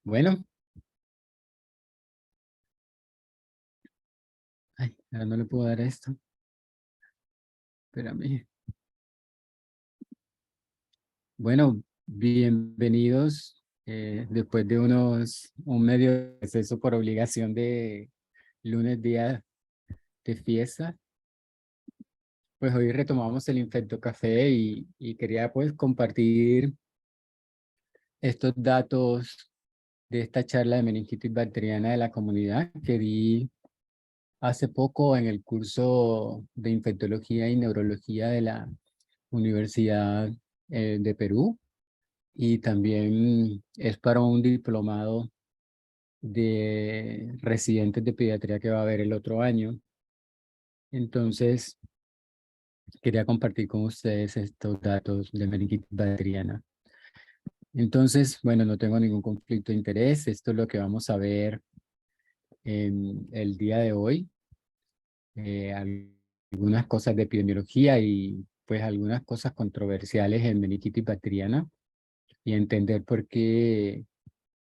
Bueno, ay, ahora no le puedo dar esto. Espérame. Bueno, bienvenidos. Después de un medio receso por obligación de lunes, día de fiesta, pues hoy retomamos el Infecto Café y quería pues compartir estos datos de esta charla de meningitis bacteriana de la comunidad que di hace poco en el curso de infectología y neurología de la Universidad de Perú, y también es para un diplomado de residentes de pediatría que va a haber el otro año. Entonces, quería compartir con ustedes estos datos de meningitis bacteriana. Entonces, bueno, no tengo ningún conflicto de interés. Esto es lo que vamos a ver en el día de hoy. Algunas cosas de epidemiología y pues algunas cosas controversiales en meningitis bacteriana y entender por qué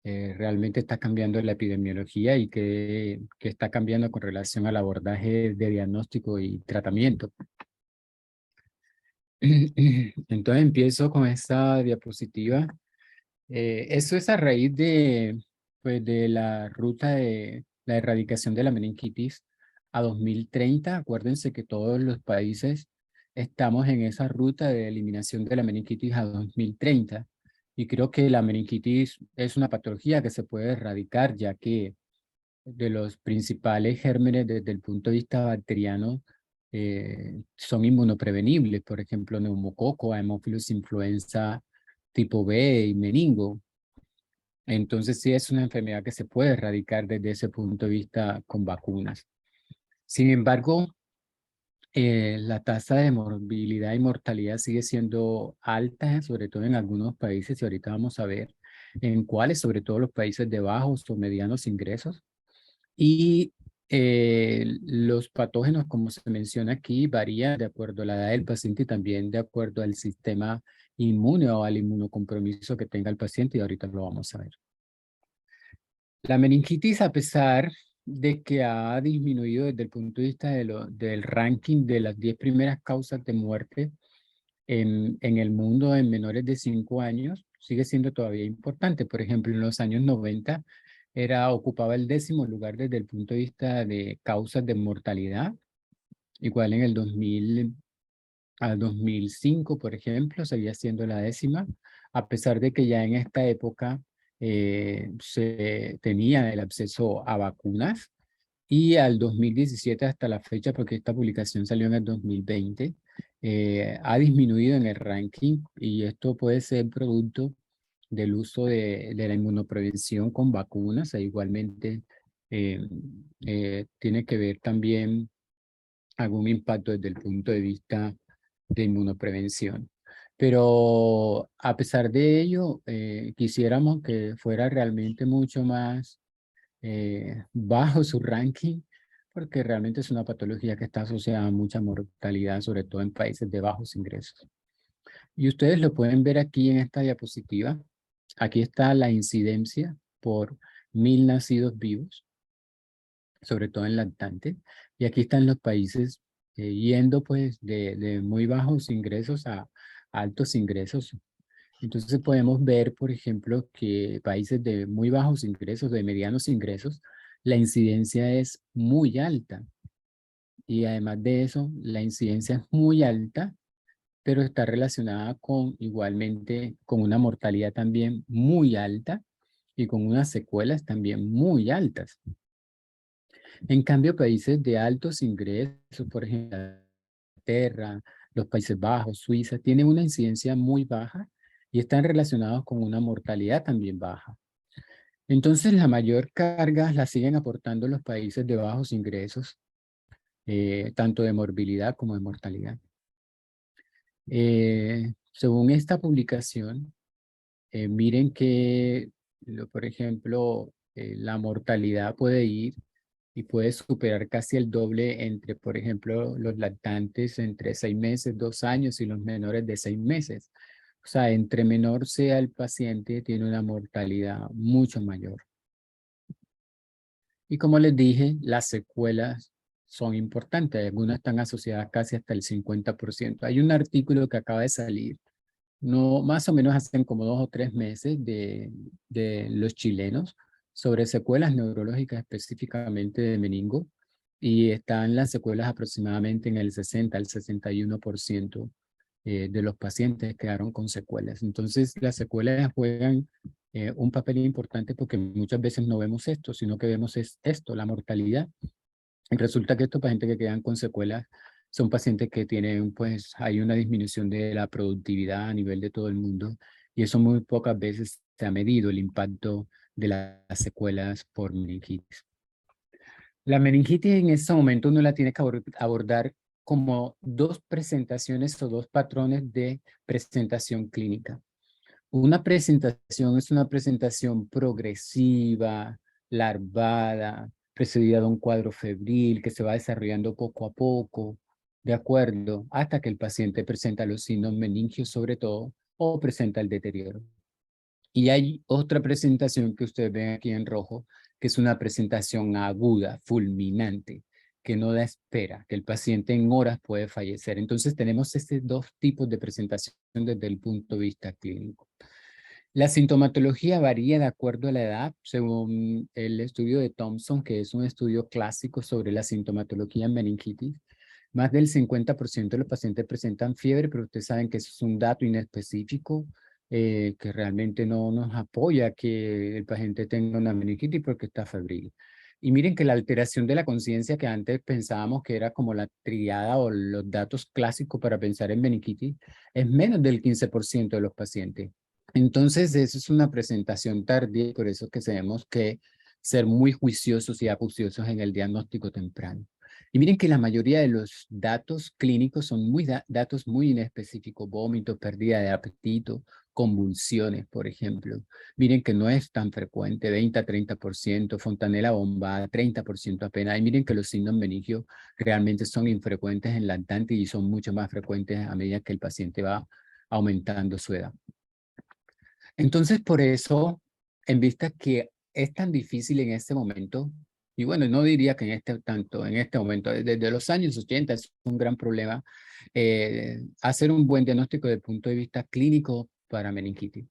realmente está cambiando la epidemiología y qué está cambiando con relación al abordaje de diagnóstico y tratamiento. Entonces empiezo con esta diapositiva. Eso es a raíz pues, de la ruta de la erradicación de la meningitis a 2030. Acuérdense que todos los países estamos en esa ruta de eliminación de la meningitis a 2030. Y creo que la meningitis es una patología que se puede erradicar, ya que de los principales gérmenes desde el punto de vista bacteriano son inmunoprevenibles, por ejemplo, neumococo, Haemophilus influenza tipo B y meningo. Entonces sí es una enfermedad que se puede erradicar desde ese punto de vista con vacunas. Sin embargo, la tasa de morbilidad y mortalidad sigue siendo alta, sobre todo en algunos países, y ahorita vamos a ver en cuáles, sobre todo los países de bajos o medianos ingresos. Y los patógenos, como se menciona aquí, varían de acuerdo a la edad del paciente y también de acuerdo al sistema inmune o al inmunocompromiso que tenga el paciente, y ahorita lo vamos a ver. La meningitis, a pesar de que ha disminuido desde el punto de vista del ranking de las 10 primeras causas de muerte en el mundo en menores de 5 años, sigue siendo todavía importante. Por ejemplo, en los años 90 ocupaba el 10º lugar desde el punto de vista de causas de mortalidad. Igual en el 2000 al 2005, por ejemplo, seguía siendo la 10ª, a pesar de que ya en esta época se tenía el acceso a vacunas, y al 2017 hasta la fecha, porque esta publicación salió en el 2020, ha disminuido en el ranking, y esto puede ser producto del uso de la inmunoprevención con vacunas, e igualmente eh, tiene que ver también algún impacto desde el punto de vista de inmunoprevención. Pero a pesar de ello, quisiéramos que fuera realmente mucho más bajo su ranking, porque realmente es una patología que está asociada a mucha mortalidad, sobre todo en países de bajos ingresos. Y ustedes lo pueden ver aquí en esta diapositiva. Aquí está la incidencia por 1000 nacidos vivos, sobre todo en lactantes. Y aquí están los países yendo pues de muy bajos ingresos a altos ingresos. Entonces podemos ver, por ejemplo, que países de muy bajos ingresos, de medianos ingresos, la incidencia es muy alta. Y además de eso, la incidencia es muy alta, pero está relacionada con igualmente con una mortalidad también muy alta y con unas secuelas también muy altas. En cambio, países de altos ingresos, por ejemplo, Inglaterra, los Países Bajos, Suiza, tienen una incidencia muy baja y están relacionados con una mortalidad también baja. Entonces, la mayor carga la siguen aportando los países de bajos ingresos, tanto de morbilidad como de mortalidad. Según esta publicación, miren que, por ejemplo, la mortalidad puede ir y puede superar casi el doble entre, por ejemplo, los lactantes entre 6 meses, 2 años, y los menores de 6 meses. O sea, entre menor sea el paciente, tiene una mortalidad mucho mayor. Y como les dije, las secuelas son importantes. Algunas están asociadas casi hasta el 50%. Hay un artículo que acaba de salir, no, más o menos hacen como 2 o 3 meses de los chilenos sobre secuelas neurológicas específicamente de meningo. Y están las secuelas aproximadamente en el 60 al 61% de los pacientes quedaron con secuelas. Entonces, las secuelas juegan un papel importante porque muchas veces no vemos esto, sino que vemos es esto, la mortalidad. Y resulta que estos pacientes que quedan con secuelas son pacientes que tienen, pues, hay una disminución de la productividad a nivel de todo el mundo y eso muy pocas veces se ha medido el impacto de las secuelas por meningitis. La meningitis en este momento uno la tiene que abordar como dos presentaciones o dos patrones de presentación clínica. Una presentación es una presentación progresiva, larvada, precedida de un cuadro febril que se va desarrollando poco a poco, de acuerdo, hasta que el paciente presenta los signos meningios sobre todo o presenta el deterioro. Y hay otra presentación que ustedes ven aquí en rojo, que es una presentación aguda, fulminante, que no da espera, que el paciente en horas puede fallecer. Entonces tenemos estos dos tipos de presentación desde el punto de vista clínico. La sintomatología varía de acuerdo a la edad, según el estudio de Thompson, que es un estudio clásico sobre la sintomatología en meningitis. Más del 50% de los pacientes presentan fiebre, pero ustedes saben que eso es un dato inespecífico que realmente no nos apoya que el paciente tenga una meningitis porque está febril. Y miren que la alteración de la conciencia que antes pensábamos que era como la triada o los datos clásicos para pensar en meningitis, es menos del 15% de los pacientes. Entonces, eso es una presentación tardía y por eso es que tenemos que ser muy juiciosos y acuciosos en el diagnóstico temprano. Y miren que la mayoría de los datos clínicos son datos muy inespecíficos, vómitos, pérdida de apetito, convulsiones, por ejemplo. Miren que no es tan frecuente, 20 a 30%, fontanela bombada, 30% apenas. Y miren que los signos meningios realmente son infrecuentes en lactantes y son mucho más frecuentes a medida que el paciente va aumentando su edad. Entonces, por eso, en vista que es tan difícil en este momento, y bueno, no diría que en este momento, desde los años 80 es un gran problema hacer un buen diagnóstico desde el punto de vista clínico para meningitis.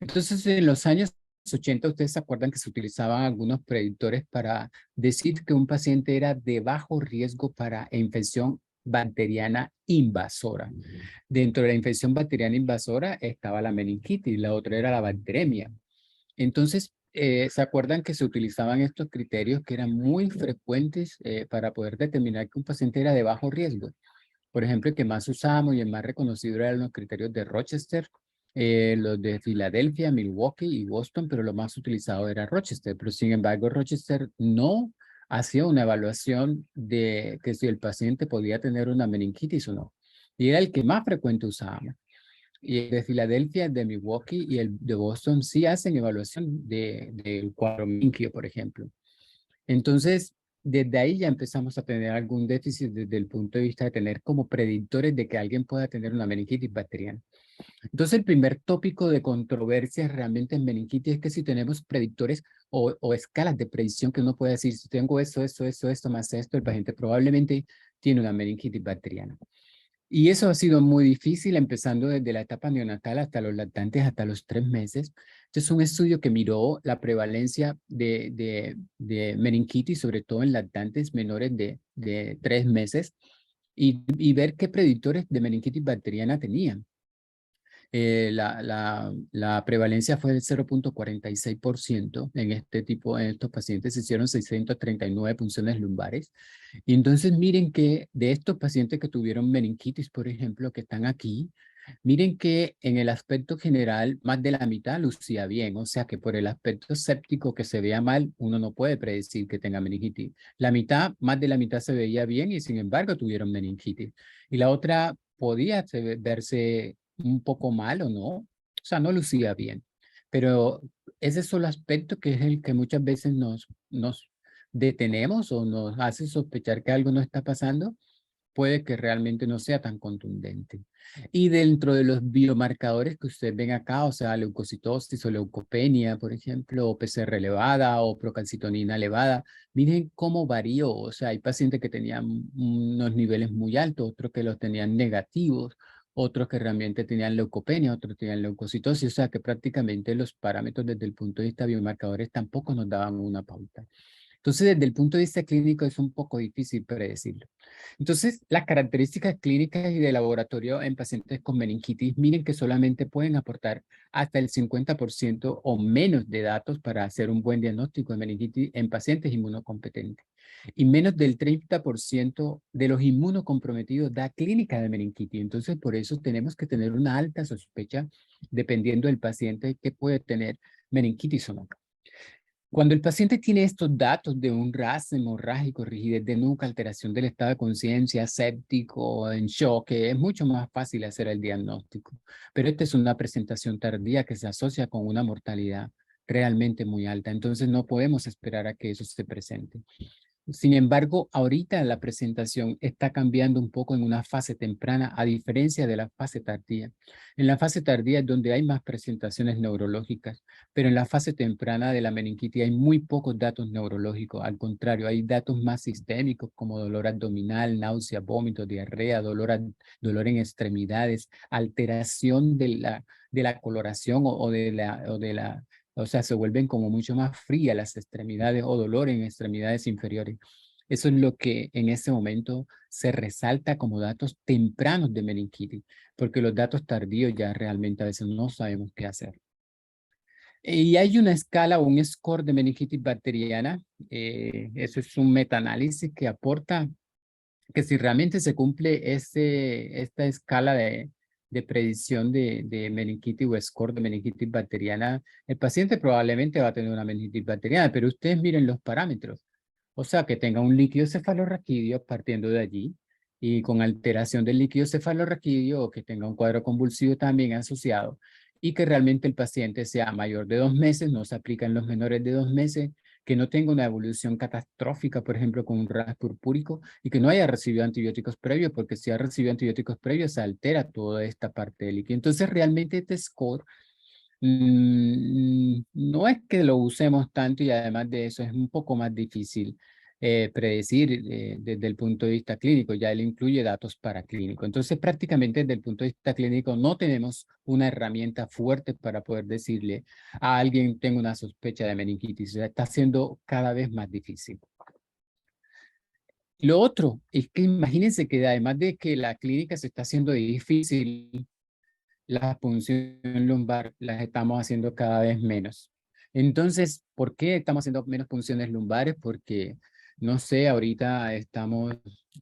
Entonces, en los años 80, ustedes se acuerdan que se utilizaban algunos predictores para decir que un paciente era de bajo riesgo para infección bacteriana invasora. Dentro de la infección bacteriana invasora estaba la meningitis, la otra era la bacteremia. Entonces, ¿se acuerdan que se utilizaban estos criterios que eran muy frecuentes para poder determinar que un paciente era de bajo riesgo? Por ejemplo, el que más usamos y el más reconocido eran los criterios de Rochester, los de Filadelfia, Milwaukee y Boston, pero lo más utilizado era Rochester. Pero sin embargo, Rochester no hacía una evaluación de que si el paciente podía tener una meningitis o no. Y era el que más frecuente usábamos. Y el de Filadelfia, el de Milwaukee y el de Boston sí hacen evaluación del cuadro meningio, por ejemplo. Entonces, desde ahí ya empezamos a tener algún déficit desde el punto de vista de tener como predictores de que alguien pueda tener una meningitis bacteriana. Entonces, el primer tópico de controversia realmente en meningitis es que si tenemos predictores o escalas de predicción que uno puede decir, si tengo esto, más esto, el paciente probablemente tiene una meningitis bacteriana. Y eso ha sido muy difícil, empezando desde la etapa neonatal hasta los lactantes, hasta los 3 meses. Este es un estudio que miró la prevalencia de meningitis, sobre todo en lactantes menores de 3 meses, y ver qué predictores de meningitis bacteriana tenían. La prevalencia fue del 0,46% en este tipo, en estos pacientes se hicieron 639 punciones lumbares. Y entonces miren que de estos pacientes que tuvieron meningitis, por ejemplo, que están aquí, miren que en el aspecto general más de la mitad lucía bien, o sea que por el aspecto séptico que se vea mal, uno no puede predecir que tenga meningitis. La mitad, más de la mitad se veía bien y sin embargo tuvieron meningitis. Y la otra podía verse un poco mal o no, o sea, no lucía bien. Pero ese solo aspecto que es el que muchas veces nos detenemos o nos hace sospechar que algo no está pasando, puede que realmente no sea tan contundente. Y dentro de los biomarcadores que ustedes ven acá, o sea, leucocitosis o leucopenia, por ejemplo, o PCR elevada o procalcitonina elevada, miren cómo varió. O sea, hay pacientes que tenían unos niveles muy altos, otros que los tenían negativos, otros que realmente tenían leucopenia, otros tenían leucocitosis. O sea, que prácticamente los parámetros desde el punto de vista biomarcadores tampoco nos daban una pauta. Entonces, desde el punto de vista clínico es un poco difícil predecirlo. Entonces, las características clínicas y de laboratorio en pacientes con meningitis, miren que solamente pueden aportar hasta el 50% o menos de datos para hacer un buen diagnóstico de meningitis en pacientes inmunocompetentes. Y menos del 30% de los inmunocomprometidos da clínica de meningitis. Entonces, por eso tenemos que tener una alta sospecha, dependiendo del paciente, que puede tener meningitis o no. Cuando el paciente tiene estos datos de un RAS hemorrágico, rigidez de nuca, alteración del estado de conciencia, séptico, en shock, es mucho más fácil hacer el diagnóstico. Pero esta es una presentación tardía que se asocia con una mortalidad realmente muy alta. Entonces no podemos esperar a que eso se presente. Sin embargo, ahorita la presentación está cambiando un poco en una fase temprana, a diferencia de la fase tardía. En la fase tardía es donde hay más presentaciones neurológicas, pero en la fase temprana de la meningitis hay muy pocos datos neurológicos. Al contrario, hay datos más sistémicos como dolor abdominal, náusea, vómito, diarrea, dolor en extremidades, alteración de la coloración o sea, se vuelven como mucho más frías las extremidades o dolor en extremidades inferiores. Eso es lo que en este momento se resalta como datos tempranos de meningitis, porque los datos tardíos ya realmente a veces no sabemos qué hacer. Y hay una escala o un score de meningitis bacteriana. Eso es un metaanálisis que aporta que si realmente se cumple esta escala de predicción de meningitis o score de meningitis bacteriana, el paciente probablemente va a tener una meningitis bacteriana, pero ustedes miren los parámetros. O sea, que tenga un líquido cefalorraquídeo partiendo de allí y con alteración del líquido cefalorraquídeo o que tenga un cuadro convulsivo también asociado y que realmente el paciente sea mayor de 2 meses, no se aplica en los menores de 2 meses, que no tenga una evolución catastrófica, por ejemplo, con un RAS purpúrico y que no haya recibido antibióticos previos, porque si ha recibido antibióticos previos se altera toda esta parte del líquido. Entonces, realmente este score no es que lo usemos tanto y además de eso es un poco más difícil predecir desde el punto de vista clínico, ya él incluye datos paraclínicos. Entonces prácticamente desde el punto de vista clínico no tenemos una herramienta fuerte para poder decirle a alguien tengo una sospecha de meningitis, o sea, está siendo cada vez más difícil. Lo otro es que imagínense que además de que la clínica se está haciendo difícil, la punción lumbar las estamos haciendo cada vez menos. Entonces, ¿por qué estamos haciendo menos punciones lumbares? Porque, no sé, ahorita estamos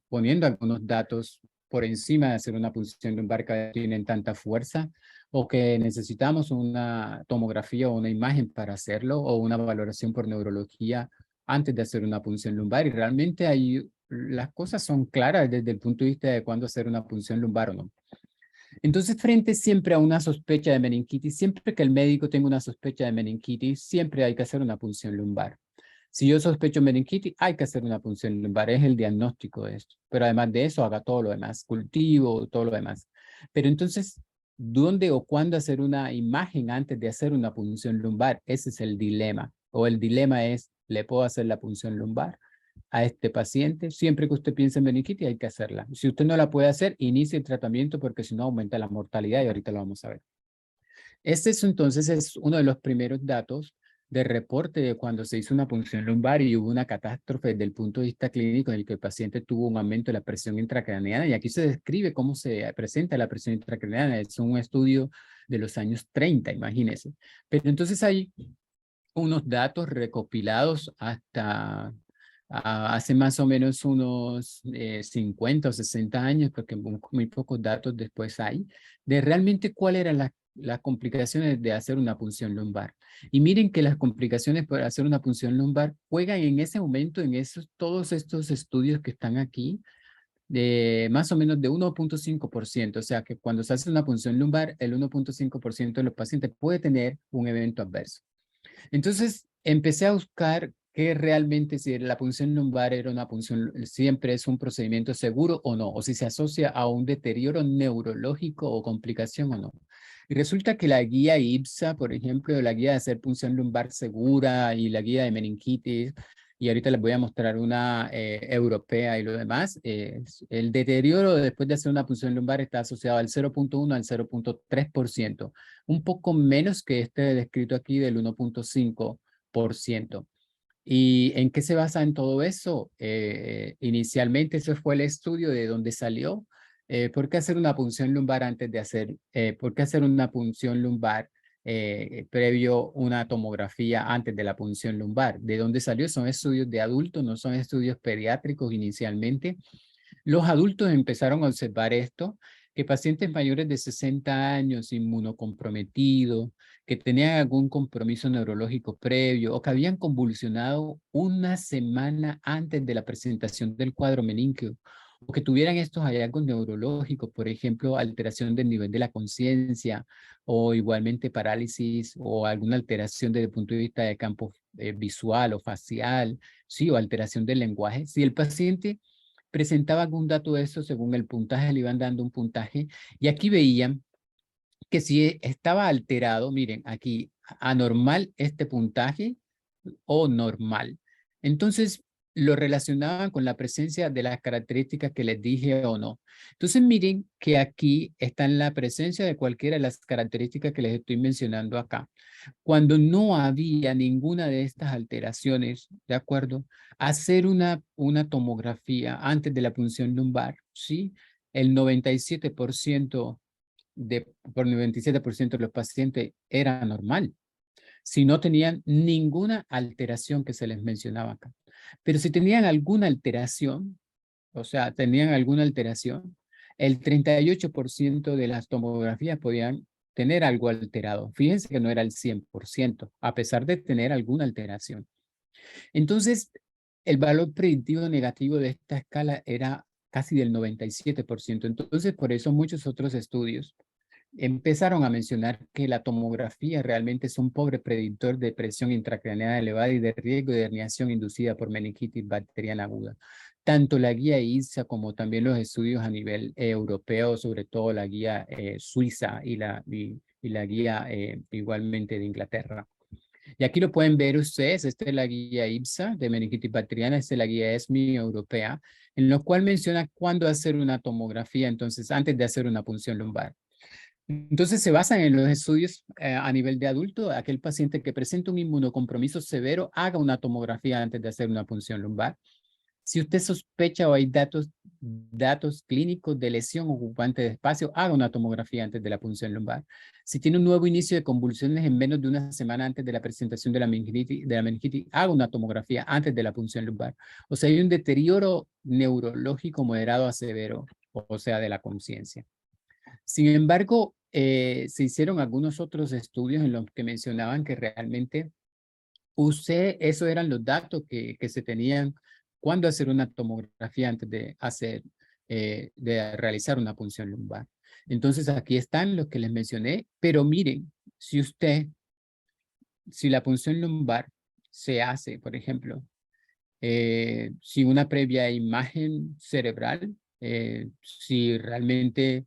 poniendo algunos datos por encima de hacer una punción lumbar que tienen tanta fuerza o que necesitamos una tomografía o una imagen para hacerlo o una valoración por neurología antes de hacer una punción lumbar. Y realmente ahí las cosas son claras desde el punto de vista de cuándo hacer una punción lumbar o no. Entonces, frente siempre a una sospecha de meningitis, siempre que el médico tenga una sospecha de meningitis, siempre hay que hacer una punción lumbar. Si yo sospecho meningitis, hay que hacer una punción lumbar, es el diagnóstico de esto. Pero además de eso, haga todo lo demás, cultivo, todo lo demás. Pero entonces, ¿dónde o cuándo hacer una imagen antes de hacer una punción lumbar? Ese es el dilema. O el dilema es, ¿le puedo hacer la punción lumbar a este paciente? Siempre que usted piense en meningitis hay que hacerla. Si usted no la puede hacer, inicie el tratamiento porque si no aumenta la mortalidad y ahorita lo vamos a ver. Este es entonces es uno de los primeros datos de reporte de cuando se hizo una punción lumbar y hubo una catástrofe desde el punto de vista clínico en el que el paciente tuvo un aumento de la presión intracraneana y aquí se describe cómo se presenta la presión intracraneana. Es un estudio de los años 30, imagínense. Pero entonces hay unos datos recopilados hasta hace más o menos unos 50 o 60 años, porque muy pocos datos después hay, de realmente cuáles eran las complicaciones de hacer una punción lumbar. Y miren que las complicaciones para hacer una punción lumbar juegan en ese momento, en todos estos estudios que están aquí, de más o menos de 1.5%, o sea que cuando se hace una punción lumbar, el 1.5% de los pacientes puede tener un evento adverso. Entonces, empecé a buscar que realmente si la punción lumbar era una punción, siempre es un procedimiento seguro o no, o si se asocia a un deterioro neurológico o complicación o no. Y resulta que la guía IBSA, por ejemplo, la guía de hacer punción lumbar segura y la guía de meningitis, y ahorita les voy a mostrar una europea y lo demás, el deterioro después de hacer una punción lumbar está asociado al 0.1 al 0.3%, un poco menos que este descrito aquí del 1.5%. ¿Y en qué se basa en todo eso? Inicialmente ese fue el estudio de donde salió. ¿Por qué hacer una punción lumbar antes de hacer, por qué hacer una punción lumbar previo una tomografía antes de la punción lumbar? ¿De dónde salió? Son estudios de adultos, no son estudios pediátricos inicialmente. Los adultos empezaron a observar esto, que pacientes mayores de 60 años, inmunocomprometidos, que tenían algún compromiso neurológico previo o que habían convulsionado una semana antes de la presentación del cuadro meninqueo o que tuvieran estos hallazgos neurológicos, por ejemplo, alteración del nivel de la conciencia o igualmente parálisis o alguna alteración desde el punto de vista de campo visual o facial, sí, o alteración del lenguaje. Si el paciente presentaba algún dato de esto, según el puntaje, le iban dando un puntaje, y aquí veían que si estaba alterado, miren, aquí anormal este puntaje o normal. Entonces, lo relacionaban con la presencia de las características que les dije o no. Entonces, miren que aquí está en la presencia de cualquiera de las características que les estoy mencionando acá. Cuando no había ninguna de estas alteraciones, ¿de acuerdo? Hacer una tomografía antes de la punción lumbar, ¿sí? El 97% por 97% de los pacientes era normal, si no tenían ninguna alteración que se les mencionaba acá. Pero si tenían alguna alteración, o sea, tenían alguna alteración, el 38% de las tomografías podían tener algo alterado. Fíjense que no era el 100%, a pesar de tener alguna alteración. Entonces, el valor predictivo negativo de esta escala era casi del 97%. Entonces, por eso muchos otros estudios empezaron a mencionar que la tomografía realmente es un pobre predictor de presión intracraneal elevada y de riesgo de herniación inducida por meningitis bacteriana aguda. Tanto la guía ISA como también los estudios a nivel europeo, sobre todo la guía suiza y la guía igualmente de Inglaterra. Y aquí lo pueden ver ustedes, esta es la guía IPSA de meningitis bacteriana, esta es la guía ESMI europea, en lo cual menciona cuándo hacer una tomografía, entonces antes de hacer una punción lumbar. Entonces se basan en los estudios a nivel de adulto. Aquel paciente que presenta un inmunocompromiso severo haga una tomografía antes de hacer una punción lumbar. Si usted sospecha o hay datos clínicos de lesión ocupante de espacio, haga una tomografía antes de la punción lumbar. Si tiene un nuevo inicio de convulsiones en menos de una semana antes de la presentación de la meningitis, haga una tomografía antes de la punción lumbar. O sea, hay un deterioro neurológico moderado a severo, o sea, de la conciencia. Sin embargo, se hicieron algunos otros estudios en los que mencionaban que realmente esos eran los datos que se tenían cuando hacer una tomografía antes de realizar una punción lumbar. Entonces aquí están los que les mencioné, pero miren, si la punción lumbar se hace, por ejemplo, sin una previa imagen cerebral, si realmente,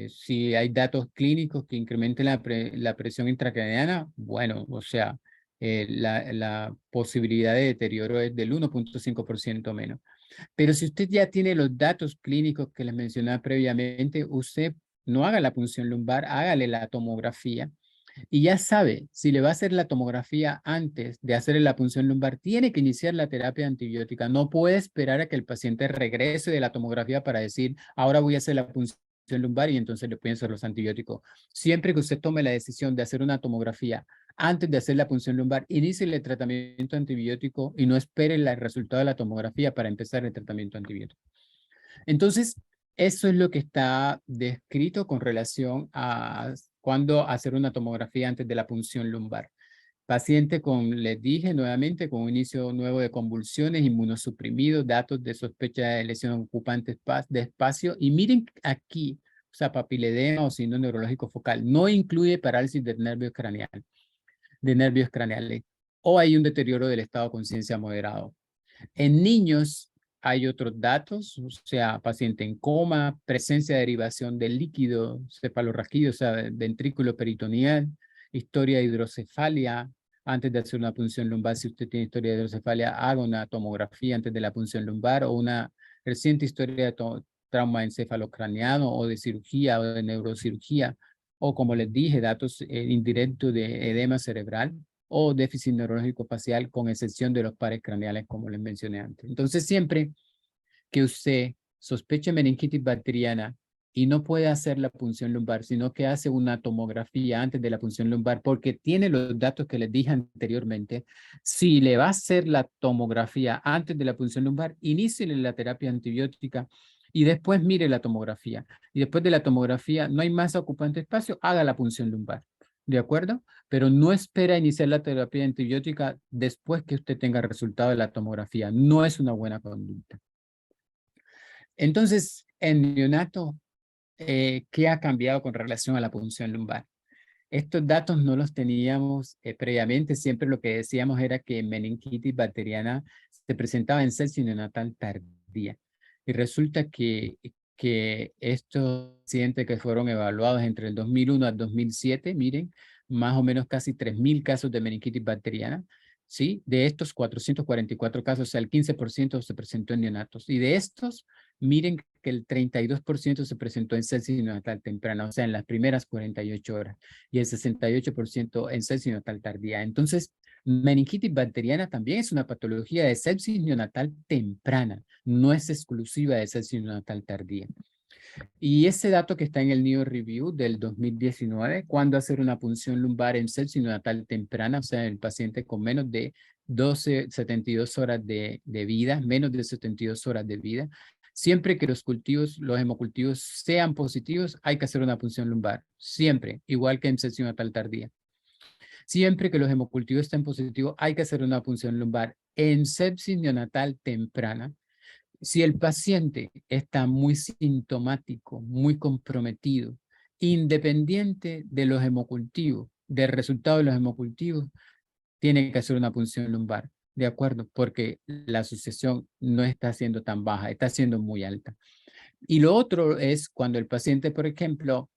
si hay datos clínicos que incrementen la presión intracraneana, bueno, o sea, la posibilidad de deterioro es del 1.5% menos. Pero si usted ya tiene los datos clínicos que les mencionaba previamente, usted no haga la punción lumbar, hágale la tomografía y ya sabe, si le va a hacer la tomografía antes de hacerle la punción lumbar, tiene que iniciar la terapia antibiótica. No puede esperar a que el paciente regrese de la tomografía para decir, ahora voy a hacer la punción lumbar y entonces le pueden hacer los antibióticos. Siempre que usted tome la decisión de hacer una tomografía antes de hacer la punción lumbar, inicie el tratamiento antibiótico y no espere el resultado de la tomografía para empezar el tratamiento antibiótico. Entonces, eso es lo que está descrito con relación a cuándo hacer una tomografía antes de la punción lumbar. Paciente con, les dije nuevamente, con un inicio nuevo de convulsiones, inmunosuprimidos, datos de sospecha de lesión ocupante de espacio. Y miren aquí, o sea, papiledema o síndrome neurológico focal. No incluye parálisis de nervios craneales. o hay un deterioro del estado de conciencia moderado. En niños hay otros datos, o sea, paciente en coma, presencia de derivación del líquido cefalorraquídeo, o sea, ventrículo peritoneal, historia de hidrocefalia. Antes de hacer una punción lumbar, si usted tiene historia de hidrocefalia, haga una tomografía antes de la punción lumbar o una reciente historia de trauma encefalocraneano o de cirugía o de neurocirugía, o como les dije, datos indirectos de edema cerebral o déficit neurológico facial, con excepción de los pares craneales, como les mencioné antes. Entonces, siempre que usted sospeche meningitis bacteriana y no puede hacer la punción lumbar, sino que hace una tomografía antes de la punción lumbar, porque tiene los datos que les dije anteriormente, si le va a hacer la tomografía antes de la punción lumbar, iníciele la terapia antibiótica y después mire la tomografía. Y después de la tomografía, no hay más ocupante espacio, haga la punción lumbar. ¿De acuerdo? Pero no espera iniciar la terapia antibiótica después que usted tenga resultado de la tomografía. No es una buena conducta. Entonces, en neonato, ¿qué ha cambiado con relación a la punción lumbar? Estos datos no los teníamos previamente. Siempre lo que decíamos era que meningitis bacteriana se presentaba en sepsis neonatal tardía. Y resulta que estos pacientes que fueron evaluados entre el 2001 al 2007, miren, más o menos casi 3.000 casos de meningitis bacteriana, ¿sí? De estos 444 casos, o sea, el 15% se presentó en neonatos. Y de estos, miren que el 32% se presentó en sepsis neonatal temprana, o sea, en las primeras 48 horas, y el 68% en sepsis neonatal tardía. Entonces, meningitis bacteriana también es una patología de sepsis neonatal temprana, no es exclusiva de sepsis neonatal tardía. Y ese dato que está en el New Review del 2019, cuando hacer una punción lumbar en sepsis neonatal temprana, o sea, el paciente con menos de 72 horas de vida, menos de 72 horas de vida, siempre que los hemocultivos sean positivos, hay que hacer una punción lumbar. Siempre, igual que en sepsis neonatal tardía. Siempre que los hemocultivos estén positivos, hay que hacer una punción lumbar. En sepsis neonatal temprana, si el paciente está muy sintomático, muy comprometido, independiente de los hemocultivos, del resultado de los hemocultivos, tiene que hacer una punción lumbar, ¿de acuerdo? Porque la asociación no está siendo tan baja, está siendo muy alta. Y lo otro es cuando el paciente, por ejemplo,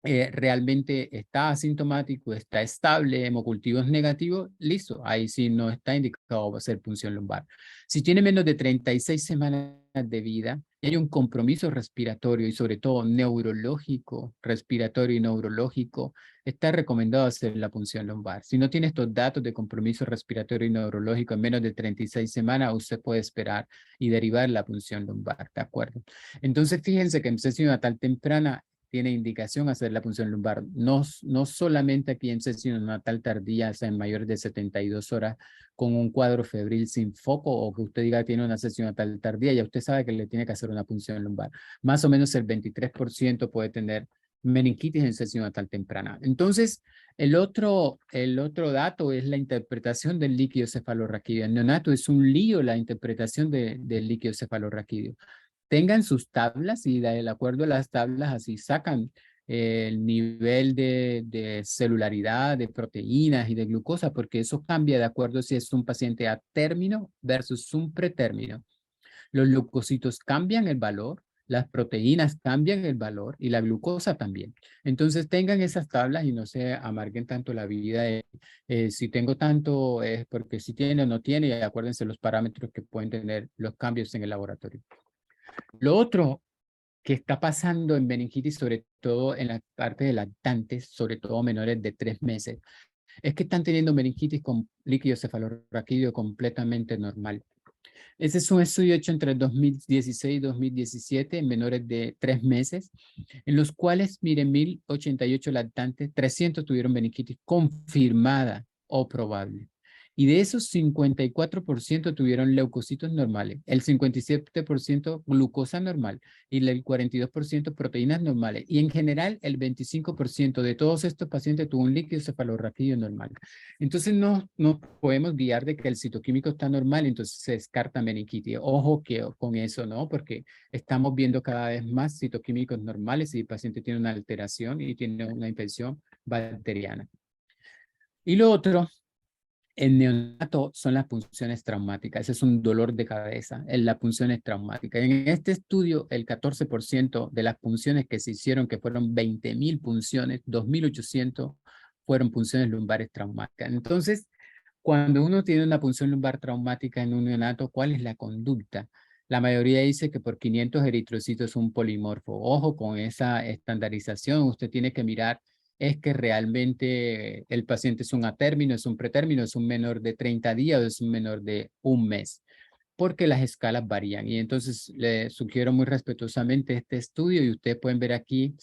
realmente está asintomático, está estable, hemocultivos negativos, listo, ahí sí no está indicado hacer punción lumbar. Si tiene menos de 36 semanas de vida y hay un compromiso respiratorio y sobre todo neurológico, respiratorio y neurológico, está recomendado hacer la punción lumbar. Si no tiene estos datos de compromiso respiratorio y neurológico en menos de 36 semanas, usted puede esperar y derivar la punción lumbar, ¿de acuerdo? Entonces, fíjense que en sesión natal temprana tiene indicación hacer la punción lumbar, no solamente aquí en sesión natal tardía, o sea, en mayores de 72 horas, con un cuadro febril sin foco, o que usted diga que tiene una sesión natal tardía, ya usted sabe que le tiene que hacer una punción lumbar. Más o menos el 23% puede tener meningitis en sesión natal temprana. Entonces, el otro dato es la interpretación del líquido cefalorraquídeo. En neonato es un lío la interpretación del líquido cefalorraquídeo. Tengan sus tablas y de acuerdo a las tablas así sacan el nivel de celularidad, de proteínas y de glucosa, porque eso cambia de acuerdo si es un paciente a término versus un pretérmino. Los leucocitos cambian el valor, las proteínas cambian el valor y la glucosa también. Entonces tengan esas tablas y no se amarguen tanto la vida. Si tengo tanto es porque si tiene o no tiene, y acuérdense los parámetros que pueden tener los cambios en el laboratorio. Lo otro que está pasando en meningitis, sobre todo en la parte de lactantes, sobre todo menores de 3 meses, es que están teniendo meningitis con líquido cefalorraquídeo completamente normal. Ese es un estudio hecho entre 2016 y 2017 en menores de 3 meses, en los cuales, miren, 1.088 lactantes, 300 tuvieron meningitis confirmada o probable. Y de esos, 54% tuvieron leucocitos normales, el 57% glucosa normal y el 42% proteínas normales. Y en general, el 25% de todos estos pacientes tuvo un líquido cefalorraquídeo normal. Entonces no nos podemos guiar de que el citoquímico está normal, entonces se descarta meningitis. Ojo que con eso, ¿no? Porque estamos viendo cada vez más citoquímicos normales y el paciente tiene una alteración y tiene una infección bacteriana. Y lo otro En neonato son las punciones traumáticas. Ese es un dolor de cabeza, en las punciones traumáticas. En este estudio, el 14% de las punciones que se hicieron, que fueron 20.000 punciones, 2.800 fueron punciones lumbares traumáticas. Entonces, cuando uno tiene una punción lumbar traumática en un neonato, ¿cuál es la conducta? La mayoría dice que por 500 eritrocitos es un polimorfo. Ojo con esa estandarización. Usted tiene que mirar es que realmente el paciente es un atérmino, es un pretérmino, es un menor de 30 días o es un menor de un mes, porque las escalas varían. Y entonces le sugiero muy respetuosamente este estudio y ustedes pueden ver aquí,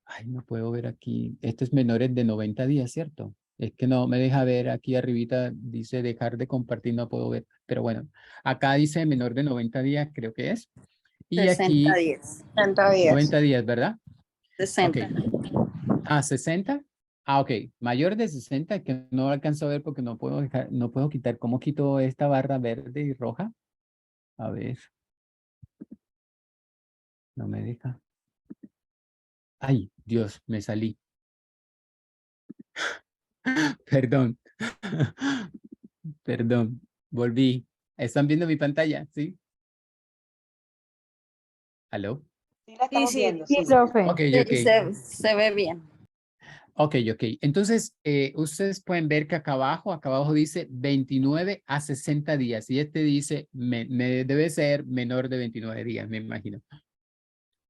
ay, no puedo ver aquí, este es menores de 90 días, ¿cierto? Es que no me deja ver aquí arribita, dice dejar de compartir, no puedo ver, pero bueno, acá dice menor de 90 días, creo que es. Y 60 aquí, días. 60 días. 90 días, ¿verdad? 60. Ok. Ah, 60. Ah, ok. Mayor de 60 que no alcanzo a ver porque no puedo dejar, no puedo quitar. ¿Cómo quito esta barra verde y roja? A ver. No me deja. Ay, Dios, me salí. Perdón. Perdón. Volví. ¿Están viendo mi pantalla? ¿Sí? ¿Aló? Sí, la Sí, estamos sí, viendo, Sí, sí. profe. Ok, sí, ok. se ve bien. Ok, ok. Entonces, ustedes pueden ver que acá abajo dice 29 a 60 días. Y este dice, debe ser menor de 29 días, me imagino.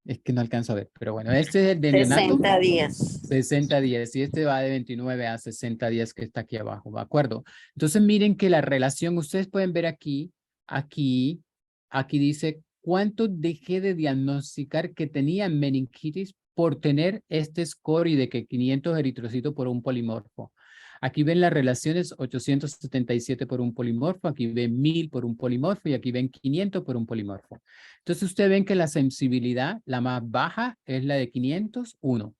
Es que no alcanzo a ver, pero bueno, este es el de neonato, 60 días. 60 días, y este va de 29 a 60 días que está aquí abajo, ¿de acuerdo? Entonces miren que la relación, ustedes pueden ver aquí dice cuánto dejé de diagnosticar que tenía meningitis por tener este score y de que 500 eritrocitos por un polimorfo. Aquí ven las relaciones 877 por un polimorfo, aquí ven 1000 por un polimorfo y aquí ven 500 por un polimorfo. Entonces ustedes ven que la sensibilidad, la más baja es la de 501.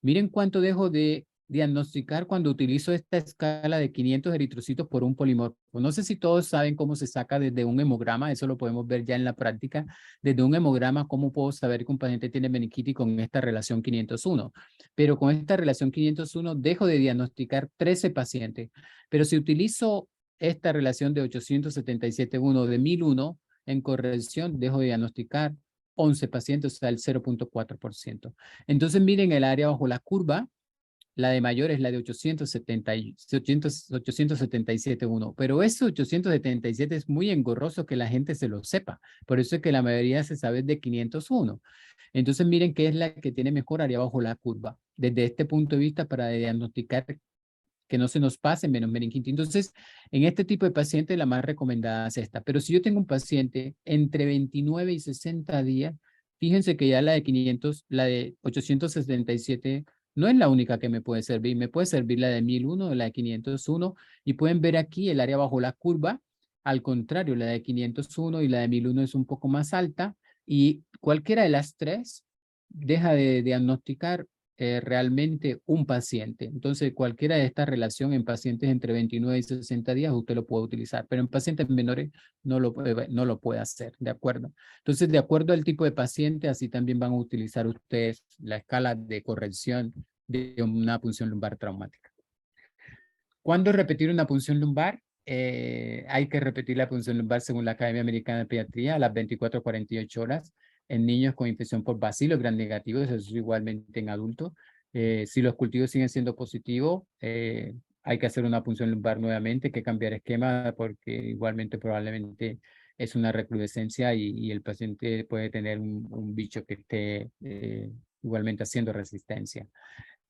Miren cuánto dejo de diagnosticar cuando utilizo esta escala de 500 eritrocitos por un polimorfo. No sé si todos saben cómo se saca desde un hemograma, eso lo podemos ver ya en la práctica. Desde un hemograma, ¿cómo puedo saber que un paciente tiene meningitis con esta relación 501? Pero con esta relación 501 dejo de diagnosticar 13 pacientes. Pero si utilizo esta relación de 877.1 de 1001 en corrección, dejo de diagnosticar 11 pacientes, o sea, el 0.4%. Entonces miren el área bajo la curva, la de mayor es la de 877.1, pero ese 877 es muy engorroso que la gente se lo sepa, por eso es que la mayoría se sabe de 501. Entonces miren qué es la que tiene mejor área bajo la curva, desde este punto de vista para diagnosticar que no se nos pase menos meningitis. Entonces, en este tipo de pacientes la más recomendada es esta, pero si yo tengo un paciente entre 29 y 60 días, fíjense que ya la de 500, la de 877 no es la única que me puede servir la de 1001 o la de 501 y pueden ver aquí el área bajo la curva, al contrario, la de 501 y la de 1001 es un poco más alta y cualquiera de las tres deja de diagnosticar realmente un paciente. Entonces, cualquiera de estas relaciones en pacientes entre 29 y 60 días usted lo puede utilizar, pero en pacientes menores no lo puede hacer, ¿de acuerdo? Entonces, de acuerdo al tipo de paciente, así también van a utilizar ustedes la escala de corrección de una punción lumbar traumática. ¿Cuándo repetir una punción lumbar? Hay que repetir la punción lumbar según la Academia Americana de Pediatría a las 24 a 48 horas en niños con infección por bacilos gram negativos, eso es igualmente en adultos. Si los cultivos siguen siendo positivos, hay que hacer una punción lumbar nuevamente, hay que cambiar esquema porque igualmente probablemente es una recrudescencia y el paciente puede tener un bicho que esté igualmente haciendo resistencia.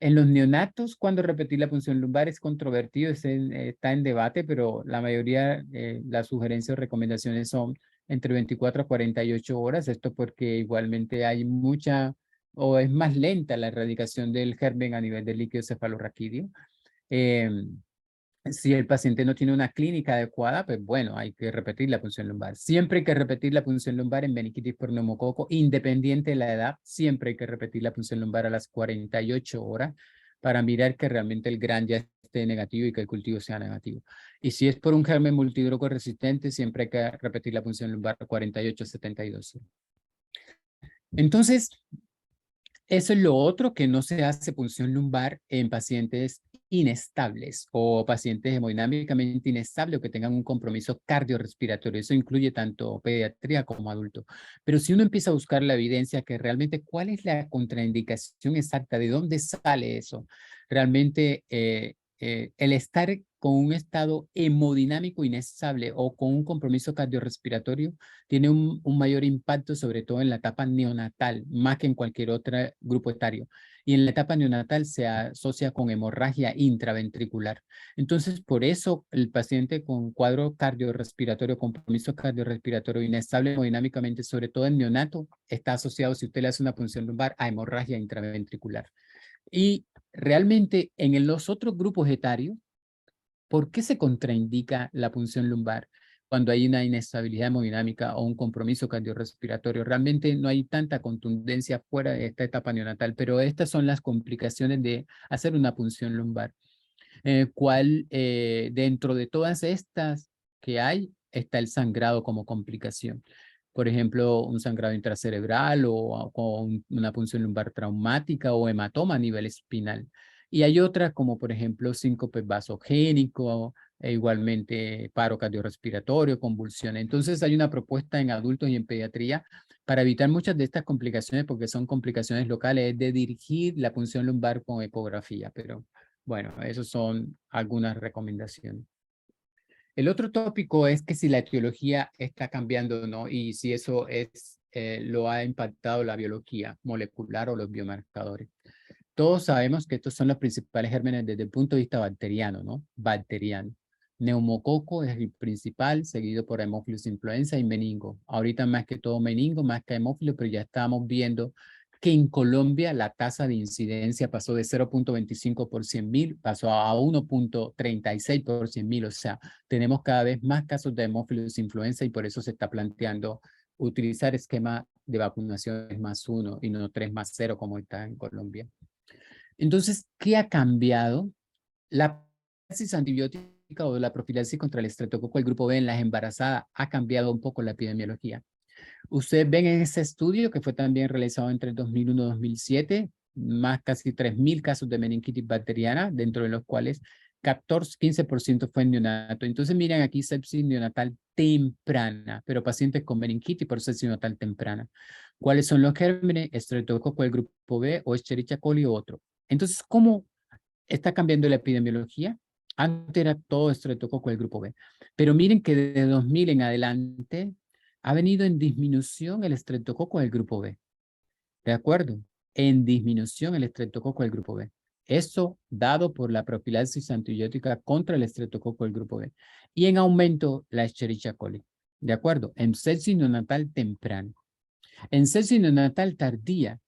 En los neonatos, cuando repetir la punción lumbar es controvertido, está en debate, pero la mayoría, las sugerencias o recomendaciones son entre 24 a 48 horas. Esto porque igualmente hay mucha, o es más lenta la erradicación del germen a nivel del líquido cefalorraquídeo. Si el paciente no tiene una clínica adecuada, pues bueno, hay que repetir la punción lumbar. Siempre hay que repetir la punción lumbar en meningitis por neumococo, independiente de la edad, siempre hay que repetir la punción lumbar a las 48 horas para mirar que realmente el gran ya esté negativo y que el cultivo sea negativo. Y si es por un germen multidrogo resistente, siempre hay que repetir la punción lumbar 48 a 72. Entonces, Eso es lo otro, que no se hace punción lumbar en pacientes inestables o pacientes hemodinámicamente inestables o que tengan un compromiso cardiorrespiratorio. Eso incluye tanto pediatría como adulto. Pero si uno empieza a buscar la evidencia que realmente cuál es la contraindicación exacta, de dónde sale eso, realmente el estar con un estado hemodinámico inestable o con un compromiso cardiorrespiratorio tiene un mayor impacto, sobre todo en la etapa neonatal, más que en cualquier otro grupo etario. Y en la etapa neonatal se asocia con hemorragia intraventricular. Entonces, por eso el paciente con cuadro cardiorrespiratorio, compromiso cardiorrespiratorio inestable hemodinámicamente, sobre todo en neonato, está asociado, si usted le hace una punción lumbar, a hemorragia intraventricular. Y realmente en los otros grupos etarios, ¿por qué se contraindica la punción lumbar cuando hay una inestabilidad hemodinámica o un compromiso cardiorrespiratorio? Realmente no hay tanta contundencia fuera de esta etapa neonatal, pero estas son las complicaciones de hacer una punción lumbar. Dentro de todas estas que hay, está el sangrado como complicación. Por ejemplo, un sangrado intracerebral o una punción lumbar traumática o hematoma a nivel espinal. Y hay otras como, por ejemplo, síncope vasogénico, e igualmente paro cardiorrespiratorio, convulsiones. Entonces, hay una propuesta en adultos y en pediatría para evitar muchas de estas complicaciones, porque son complicaciones locales, es de dirigir la punción lumbar con ecografía. Pero bueno, esas son algunas recomendaciones. El otro tópico es que si la etiología está cambiando o no, y si eso lo ha impactado la biología molecular o los biomarcadores. Todos sabemos que estos son los principales gérmenes desde el punto de vista bacteriano, ¿no? Bacteriano. Neumococo es el principal, seguido por Haemophilus influenza y meningo. Ahorita más que todo meningo, más que Haemophilus, pero ya estamos viendo que en Colombia la tasa de incidencia pasó de 0.25 por 100.000, pasó a 1.36 por 100.000. O sea, tenemos cada vez más casos de Haemophilus influenza y por eso se está planteando utilizar esquema de vacunación +1 y no 3+0 como está en Colombia. Entonces, ¿qué ha cambiado? La profilaxis antibiótica o la profilaxis contra el estreptococo del grupo B en las embarazadas ha cambiado un poco la epidemiología. Ustedes ven en ese estudio que fue también realizado entre el 2001 y 2007, más casi 3.000 casos de meningitis bacteriana, dentro de los cuales 15% fue en neonato. Entonces miren aquí sepsis neonatal temprana, pero pacientes con meningitis por sepsis neonatal temprana. ¿Cuáles son los gérmenes? Estreptococo del grupo B o Escherichia coli o otro. Entonces, ¿cómo está cambiando la epidemiología? Antes era todo estreptococo del grupo B. Pero miren que desde 2000 en adelante ha venido en disminución el estreptococo del grupo B. ¿De acuerdo? En disminución el estreptococo del grupo B. Eso dado por la profilaxis antibiótica contra el estreptococo del grupo B. Y en aumento la Escherichia coli. ¿De acuerdo? En sepsis neonatal temprano. En sepsis neonatal tardía,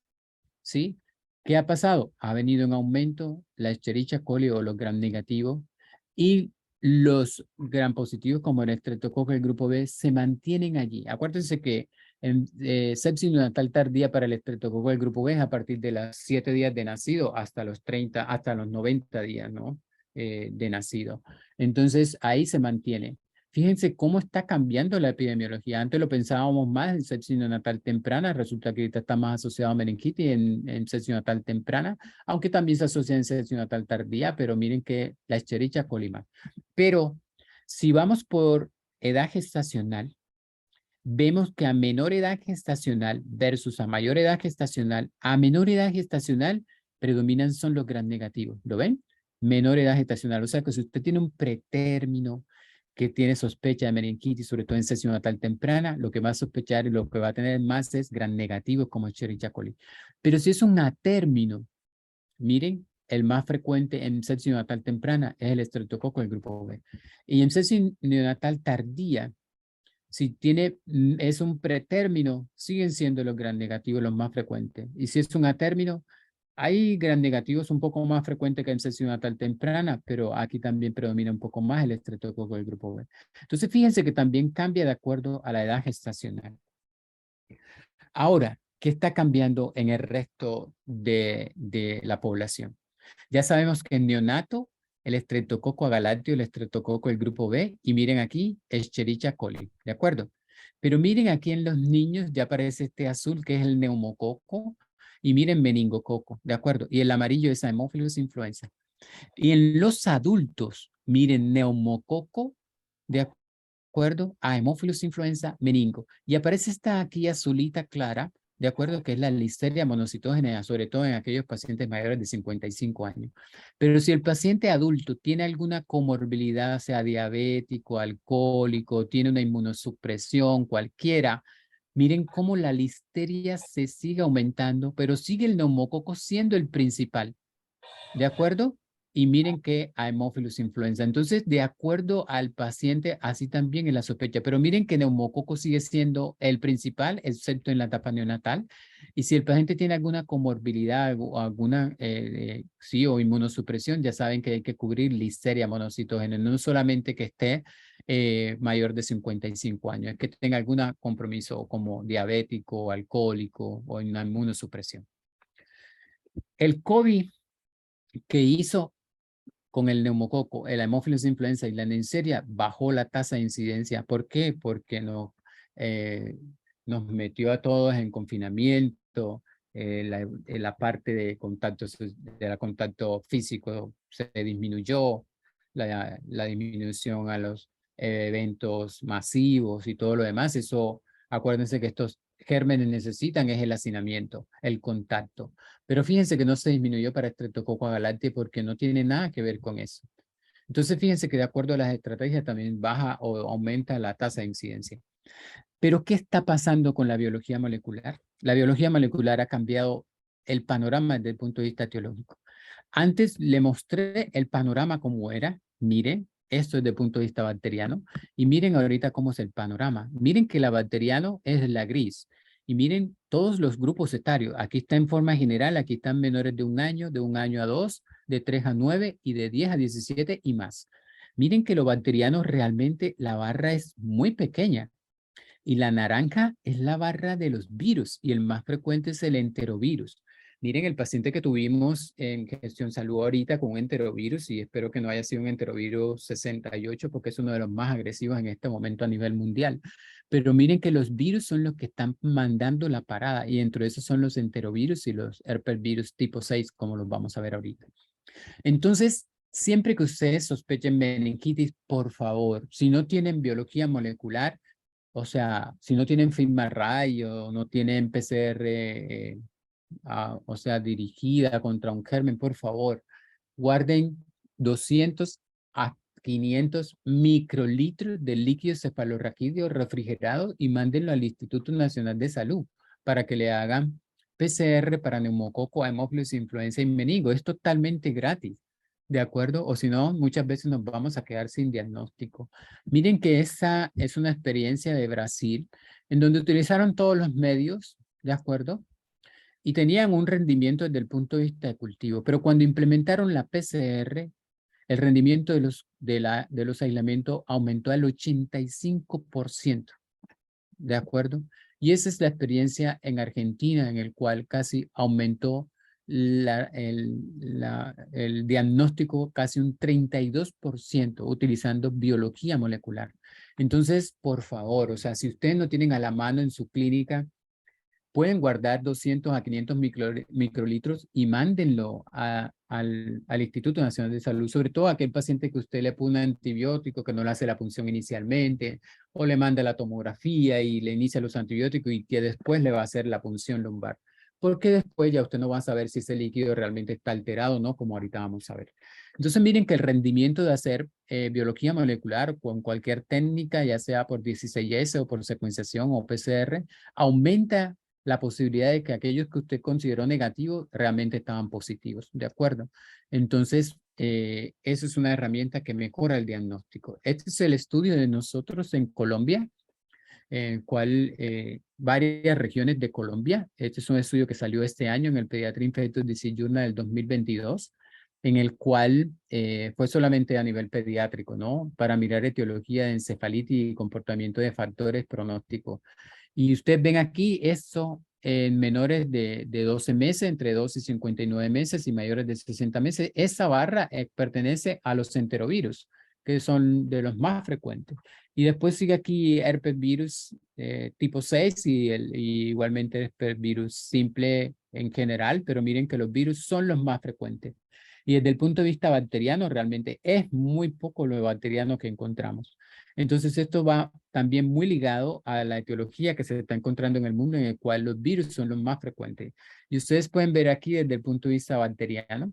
¿sí? ¿Qué ha pasado? Ha venido en aumento la Escherichia coli o los gram negativos y los gram positivos como el estreptococo del grupo B se mantienen allí. Acuérdense que en sepsis neonatal tardía para el estreptococo del grupo B es a partir de los 7 días de nacido hasta los 30, hasta los 90 días, ¿no? De nacido. Entonces ahí se mantiene. Fíjense cómo está cambiando la epidemiología. Antes lo pensábamos más en sepsis neonatal temprana, resulta que ahorita está más asociado a meningitis en sepsis neonatal temprana, aunque también se asocia en sepsis neonatal tardía, pero miren que la Escherichia coli más. Pero si vamos por edad gestacional, vemos que a menor edad gestacional versus a mayor edad gestacional, a menor edad gestacional predominan son los gram negativos. ¿Lo ven? Menor edad gestacional. O sea que si usted tiene un pretérmino que tiene sospecha de meningitis, sobre todo en sepsis natal temprana, lo que va a sospechar y lo que va a tener más es gram negativo como Escherichia coli. Pero si es un atérmino, miren, el más frecuente en sepsis neonatal temprana es el estreptococo del grupo B. Y en sepsis neonatal tardía, si es un pretérmino, siguen siendo los gram negativos los más frecuentes. Y si es un atérmino, hay gram negativos un poco más frecuentes que en sepsis neonatal temprana, pero aquí también predomina un poco más el estreptococo del grupo B. Entonces, fíjense que también cambia de acuerdo a la edad gestacional. Ahora, ¿qué está cambiando en el resto de la población? Ya sabemos que en neonato, el estreptococo agalactio, el estreptococo del grupo B, y miren aquí, Escherichia coli, ¿de acuerdo? Pero miren aquí en los niños, ya aparece este azul que es el neumococo, Y miren meningococo, ¿de acuerdo? Y el amarillo es Haemophilus influenza. Y en los adultos, miren neumococo, ¿de acuerdo? A Haemophilus influenza, meningo. Y aparece esta aquí azulita clara, ¿de acuerdo? Que es la Listeria monocitógena, sobre todo en aquellos pacientes mayores de 55 años. Pero si el paciente adulto tiene alguna comorbilidad, sea diabético, alcohólico, tiene una inmunosupresión, cualquiera, miren cómo la listeria se sigue aumentando, pero sigue el neumococo siendo el principal. ¿De acuerdo? Y miren que Haemophilus influenza. Entonces, de acuerdo al paciente, así también en la sospecha. Pero miren que neumococo sigue siendo el principal, excepto en la etapa neonatal. Y si el paciente tiene alguna comorbilidad o alguna, sí, o inmunosupresión, ya saben que hay que cubrir Listeria monocitógena. No solamente que esté mayor de 55 años, es que tenga algún compromiso como diabético, alcohólico o una inmunosupresión. El COVID que hizo con el neumococo, el Haemophilus influenza y la Neisseria, bajó la tasa de incidencia. ¿Por qué? Porque nos metió a todos en confinamiento, la parte de contacto físico se disminuyó, la disminución a los eventos masivos y todo lo demás. Eso, acuérdense que estos gérmenes necesitan es el hacinamiento, el contacto. Pero fíjense que no se disminuyó para Streptococcus agalactiae porque no tiene nada que ver con eso. Entonces fíjense que de acuerdo a las estrategias también baja o aumenta la tasa de incidencia. Pero ¿qué está pasando con la biología molecular? La biología molecular ha cambiado el panorama desde el punto de vista teológico. Antes le mostré el panorama como era. Miren, esto es desde el punto de vista bacteriano. Y miren ahorita cómo es el panorama. Miren que la bacteriano es la gris. Y miren todos los grupos etarios. Aquí está en forma general, aquí están menores de 1 año, de 1 año a 2, de 3 a 9 y de 10 a 17 y más. Miren que lo bacteriano realmente la barra es muy pequeña. Y la naranja es la barra de los virus y el más frecuente es el enterovirus. Miren el paciente que tuvimos en gestión salud ahorita con un enterovirus y espero que no haya sido un enterovirus 68 porque es uno de los más agresivos en este momento a nivel mundial. Pero miren que los virus son los que están mandando la parada y entre esos son los enterovirus y los herpesvirus tipo 6 como los vamos a ver ahorita. Entonces, siempre que ustedes sospechen meningitis, por favor, si no tienen biología molecular, o sea, si no tienen FilmArray o no tienen PCR, o sea, dirigida contra un germen, por favor, guarden 200 a 500 microlitros de líquido cefalorraquídeo refrigerado y mándenlo al Instituto Nacional de Salud para que le hagan PCR para neumococo, Haemophilus influenza y meningo. Es totalmente gratis. ¿De acuerdo? O si no, muchas veces nos vamos a quedar sin diagnóstico. Miren que esa es una experiencia de Brasil en donde utilizaron todos los medios, ¿de acuerdo? Y tenían un rendimiento desde el punto de vista de cultivo, pero cuando implementaron la PCR, el rendimiento de los aislamientos aumentó al 85%, ¿de acuerdo? Y esa es la experiencia en Argentina, en el cual casi aumentó el diagnóstico casi un 32% utilizando biología molecular. Entonces, por favor, o sea, si ustedes no tienen a la mano en su clínica, pueden guardar 200 a 500 microlitros y mándenlo al Instituto Nacional de Salud, sobre todo a aquel paciente que usted le pone antibiótico, que no le hace la punción inicialmente, o le manda la tomografía y le inicia los antibióticos y que después le va a hacer la punción lumbar. Porque después ya usted no va a saber si ese líquido realmente está alterado o no, como ahorita vamos a ver. Entonces miren que el rendimiento de hacer biología molecular con cualquier técnica, ya sea por 16S o por secuenciación o PCR, aumenta la posibilidad de que aquellos que usted consideró negativos realmente estaban positivos, ¿de acuerdo? Entonces, eso es una herramienta que mejora el diagnóstico. Este es el estudio de nosotros en Colombia, en el cual varias regiones de Colombia, este es un estudio que salió este año en el Pediatric Infectious Disease Journal del 2022, en el cual fue solamente a nivel pediátrico, ¿no? Para mirar etiología de encefalitis y comportamiento de factores pronósticos. Y ustedes ven aquí eso en menores de 12 meses, entre 12 y 59 meses y mayores de 60 meses. Esa barra pertenece a los enterovirus, que son de los más frecuentes. Y después sigue aquí herpesvirus tipo 6 y igualmente herpesvirus simple en general, pero miren que los virus son los más frecuentes. Y desde el punto de vista bacteriano, realmente es muy poco lo bacteriano que encontramos. Entonces, esto va también muy ligado a la etiología que se está encontrando en el mundo, en el cual los virus son los más frecuentes. Y ustedes pueden ver aquí desde el punto de vista bacteriano.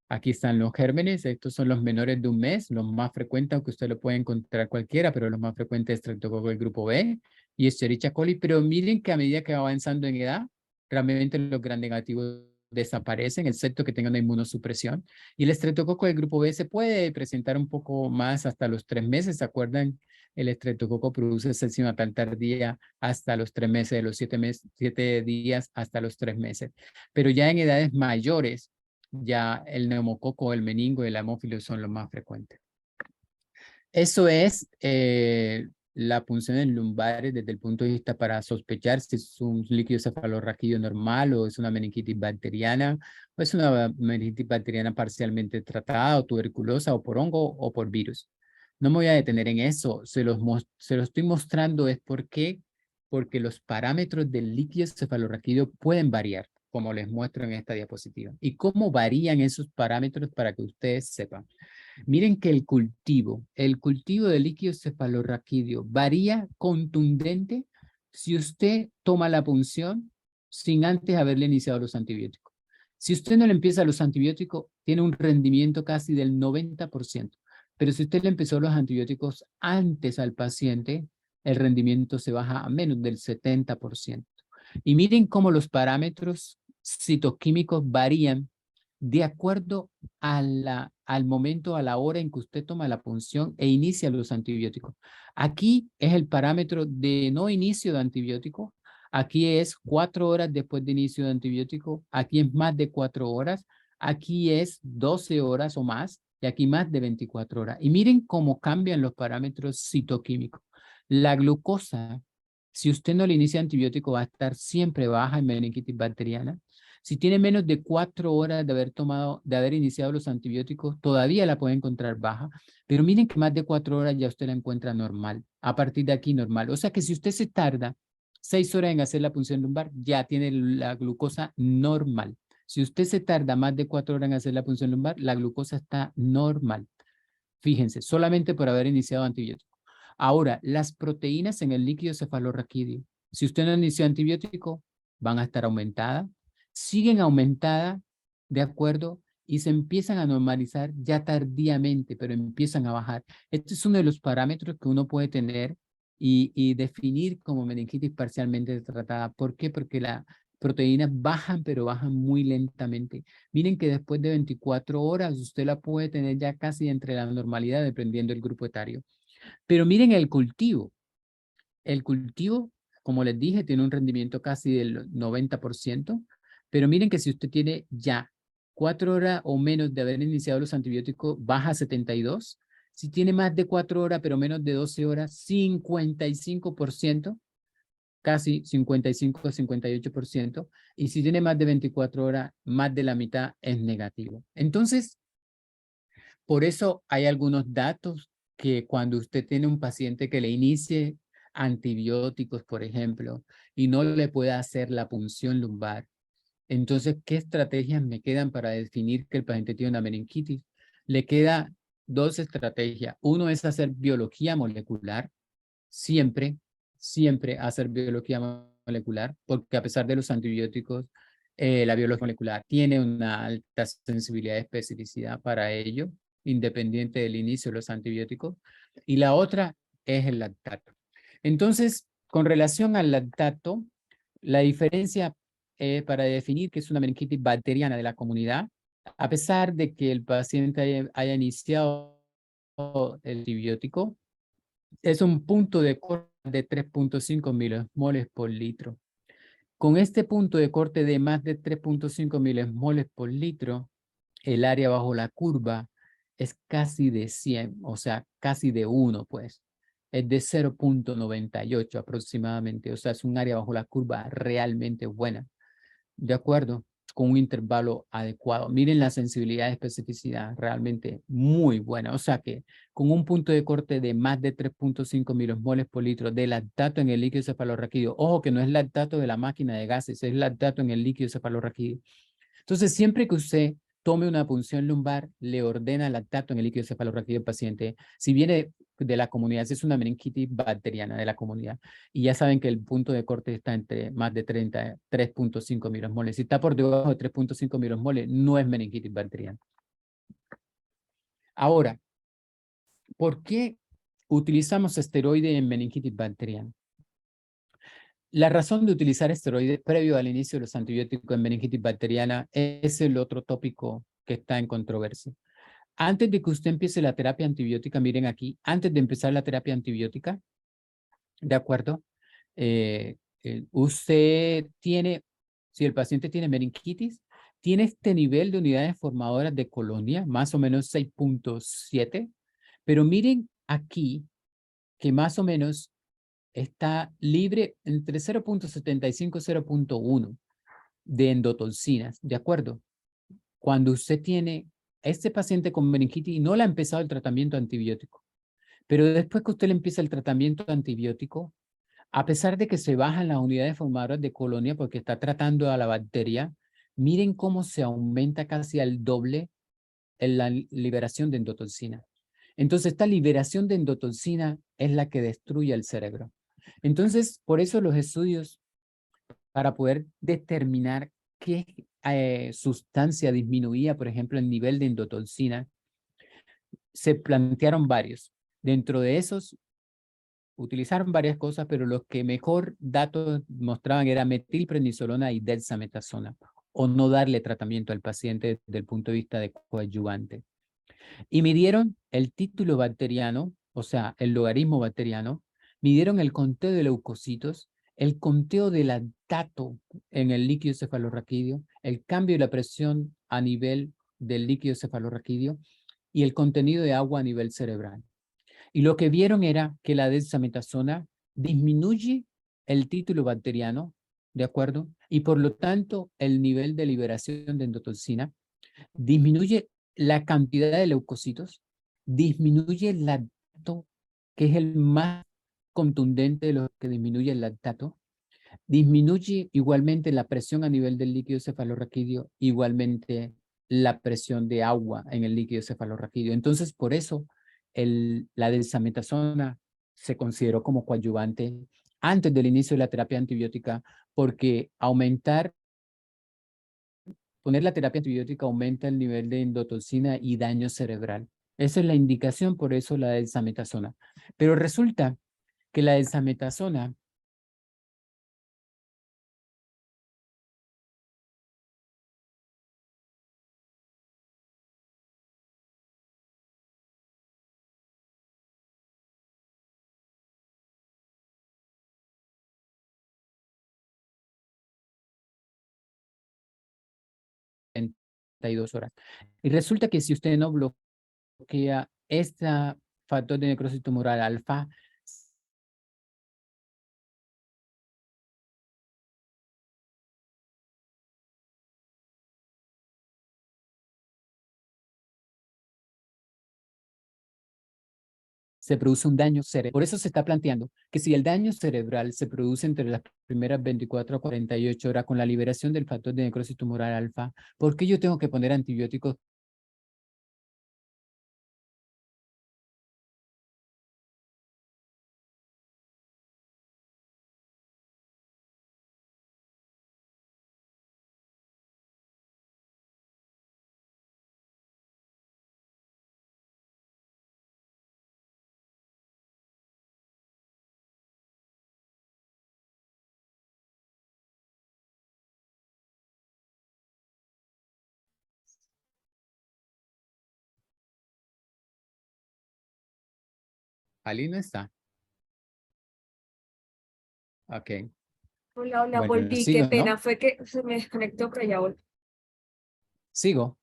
Aquí están los gérmenes, estos son los menores de un mes, los más frecuentes, aunque usted lo puede encontrar cualquiera, pero los más frecuentes es Streptococcus del grupo B y Escherichia coli. Pero miren que a medida que va avanzando en edad, realmente los gram negativos desaparecen, excepto que tengan una inmunosupresión. Y el estreptococo del grupo B se puede presentar un poco más hasta los 3 meses. ¿Se acuerdan? El estreptococo produce sepsis natal tardía hasta los 3 meses, de los 7 días hasta los 3 meses. Pero ya en edades mayores, ya el neumococo, el meningo y el hemófilo son los más frecuentes. Eso es la punción en lumbares desde el punto de vista para sospechar si es un líquido cefalorraquídeo normal o es una meningitis bacteriana o es una meningitis bacteriana parcialmente tratada o tuberculosa o por hongo o por virus. No me voy a detener en eso, se los estoy mostrando es porque los parámetros del líquido cefalorraquídeo pueden variar, como les muestro en esta diapositiva. ¿Y cómo varían esos parámetros para que ustedes sepan? Miren que el cultivo de líquido cefalorraquídeo varía contundente si usted toma la punción sin antes haberle iniciado los antibióticos. Si usted no le empieza los antibióticos, tiene un rendimiento casi del 90%. Pero si usted le empezó los antibióticos antes al paciente, el rendimiento se baja a menos del 70%. Y miren cómo los parámetros citoquímicos varían de acuerdo al momento, a la hora en que usted toma la punción e inicia los antibióticos. Aquí es el parámetro de no inicio de antibiótico. Aquí es 4 horas después de inicio de antibiótico. Aquí es más de 4 horas. Aquí es 12 horas o más. Y aquí más de 24 horas. Y miren cómo cambian los parámetros citoquímicos. La glucosa, si usted no le inicia antibiótico, va a estar siempre baja en meningitis bacteriana. Si tiene menos de 4 horas de haber iniciado los antibióticos, todavía la puede encontrar baja, pero miren que más de 4 horas ya usted la encuentra normal. A partir de aquí normal. O sea que si usted se tarda 6 horas en hacer la punción lumbar, ya tiene la glucosa normal. Si usted se tarda más de 4 horas en hacer la punción lumbar, la glucosa está normal. Fíjense, solamente por haber iniciado antibiótico. Ahora, las proteínas en el líquido cefalorraquídeo, si usted no inició antibiótico, van a estar aumentadas, siguen aumentadas, ¿de acuerdo? Y se empiezan a normalizar ya tardíamente, pero empiezan a bajar. Este es uno de los parámetros que uno puede tener y definir como meningitis parcialmente tratada. ¿Por qué? Porque las proteínas bajan, pero bajan muy lentamente. Miren que después de 24 horas usted la puede tener ya casi entre la normalidad, dependiendo del grupo etario. Pero miren el cultivo. El cultivo, como les dije, tiene un rendimiento casi del 90%, pero miren que si usted tiene ya 4 horas o menos de haber iniciado los antibióticos, baja a 72. Si tiene más de 4 horas, pero menos de 12 horas, 55%, casi 55 a 58%. Y si tiene más de 24 horas, más de la mitad es negativo. Entonces, por eso hay algunos datos que cuando usted tiene un paciente que le inicie antibióticos, por ejemplo, y no le pueda hacer la punción lumbar, entonces, ¿qué estrategias me quedan para definir que el paciente tiene una meningitis? Le queda 2 estrategias. Uno es hacer biología molecular, siempre, siempre hacer biología molecular, porque a pesar de los antibióticos, la biología molecular tiene una alta sensibilidad y especificidad para ello, independiente del inicio de los antibióticos. Y la otra es el lactato. Entonces, con relación al lactato, la diferencia para definir que es una meningitis bacteriana de la comunidad, a pesar de que el paciente haya iniciado el antibiótico, es un punto de corte de 3.5 milimoles por litro. Con este punto de corte de más de 3.5 milimoles por litro, el área bajo la curva es casi de 100, o sea, casi de 1, pues. Es de 0.98 aproximadamente, o sea, es un área bajo la curva realmente buena. ¿De acuerdo? con un intervalo adecuado. Miren la sensibilidad y especificidad, realmente muy buena. O sea que con un punto de corte de más de 3.5 milosmoles por litro de lactato en el líquido cefalorraquídeo. Ojo que no es lactato de la máquina de gases, es lactato en el líquido cefalorraquídeo. Entonces, siempre que usted tome una punción lumbar, le ordena lactato en el líquido cefalorraquídeo al paciente. Si viene de la comunidad, si es una meningitis bacteriana de la comunidad, y ya saben que el punto de corte está entre más de 3.5 milosmoles. Si está por debajo de 3.5 milosmoles, no es meningitis bacteriana. Ahora, ¿por qué utilizamos esteroide en meningitis bacteriana? La razón de utilizar esteroides previo al inicio de los antibióticos en meningitis bacteriana es el otro tópico que está en controversia. Antes de que usted empiece la terapia antibiótica, miren aquí, antes de empezar la terapia antibiótica, ¿de acuerdo? Usted tiene, si el paciente tiene meningitis, tiene este nivel de unidades formadoras de colonia, más o menos 6.7, pero miren aquí que más o menos está libre entre 0.75 y 0.1 de endotoxinas, ¿de acuerdo? Cuando usted tiene este paciente con meningitis y no le ha empezado el tratamiento antibiótico, pero después que usted le empieza el tratamiento antibiótico, a pesar de que se bajan las unidades formadoras de colonia porque está tratando a la bacteria, miren cómo se aumenta casi al doble en la liberación de endotoxina. Entonces, esta liberación de endotoxina es la que destruye el cerebro. Entonces, por eso los estudios para poder determinar qué sustancia disminuía, por ejemplo, el nivel de endotoxina, se plantearon varios. Dentro de esos, utilizaron varias cosas, pero los que mejor datos mostraban era metilprednisolona y dexametasona, o no darle tratamiento al paciente desde el punto de vista de coadyuvante. Y midieron el título bacteriano, o sea, el logaritmo bacteriano, midieron el conteo de leucocitos, el conteo de lactato en el líquido cefalorraquídeo, el cambio de la presión a nivel del líquido cefalorraquídeo y el contenido de agua a nivel cerebral. Y lo que vieron era que la dexametasona disminuye el título bacteriano, ¿de acuerdo? Y por lo tanto, el nivel de liberación de endotoxina, disminuye la cantidad de leucocitos, disminuye el lactato, que es el más contundente de los que disminuye el lactato, disminuye igualmente la presión a nivel del líquido cefalorraquídeo, igualmente la presión de agua en el líquido cefalorraquídeo. Entonces, por eso la dexametasona se consideró como coadyuvante antes del inicio de la terapia antibiótica, porque poner la terapia antibiótica aumenta el nivel de endotoxina y daño cerebral. Esa es la indicación, por eso la dexametasona. Pero resulta que la dexametasona en 32 horas. Y resulta que si usted no bloquea este factor de necrosis tumoral alfa, se produce un daño cerebral. Por eso se está planteando que si el daño cerebral se produce entre las primeras 24 a 48 horas con la liberación del factor de necrosis tumoral alfa, ¿por qué yo tengo que poner antibióticos? Ali no está. Ok. Hola, hola, Bueno, volví, qué sigo, pena, ¿no? fue que se me desconectó, pero ya volví. Sigo.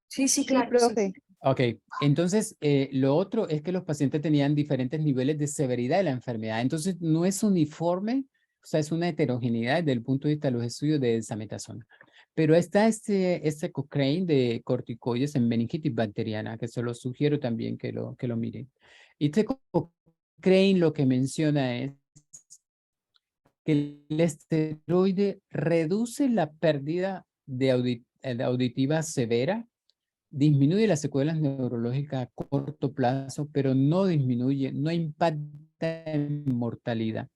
Sí, sí, Sí, claro, sí. profe. Ok, entonces lo otro es que los pacientes tenían diferentes niveles de severidad de la enfermedad. Entonces no es uniforme, o sea, es una heterogeneidad desde el punto de vista de los estudios de dexametasona. Pero está este Cochrane de corticoides en meningitis bacteriana, que se lo sugiero también que lo miren. Y este Cochrane lo que menciona es que el esteroide reduce la pérdida de auditiva severa, disminuye las secuelas neurológicas a corto plazo, pero no disminuye, no impacta en mortalidad.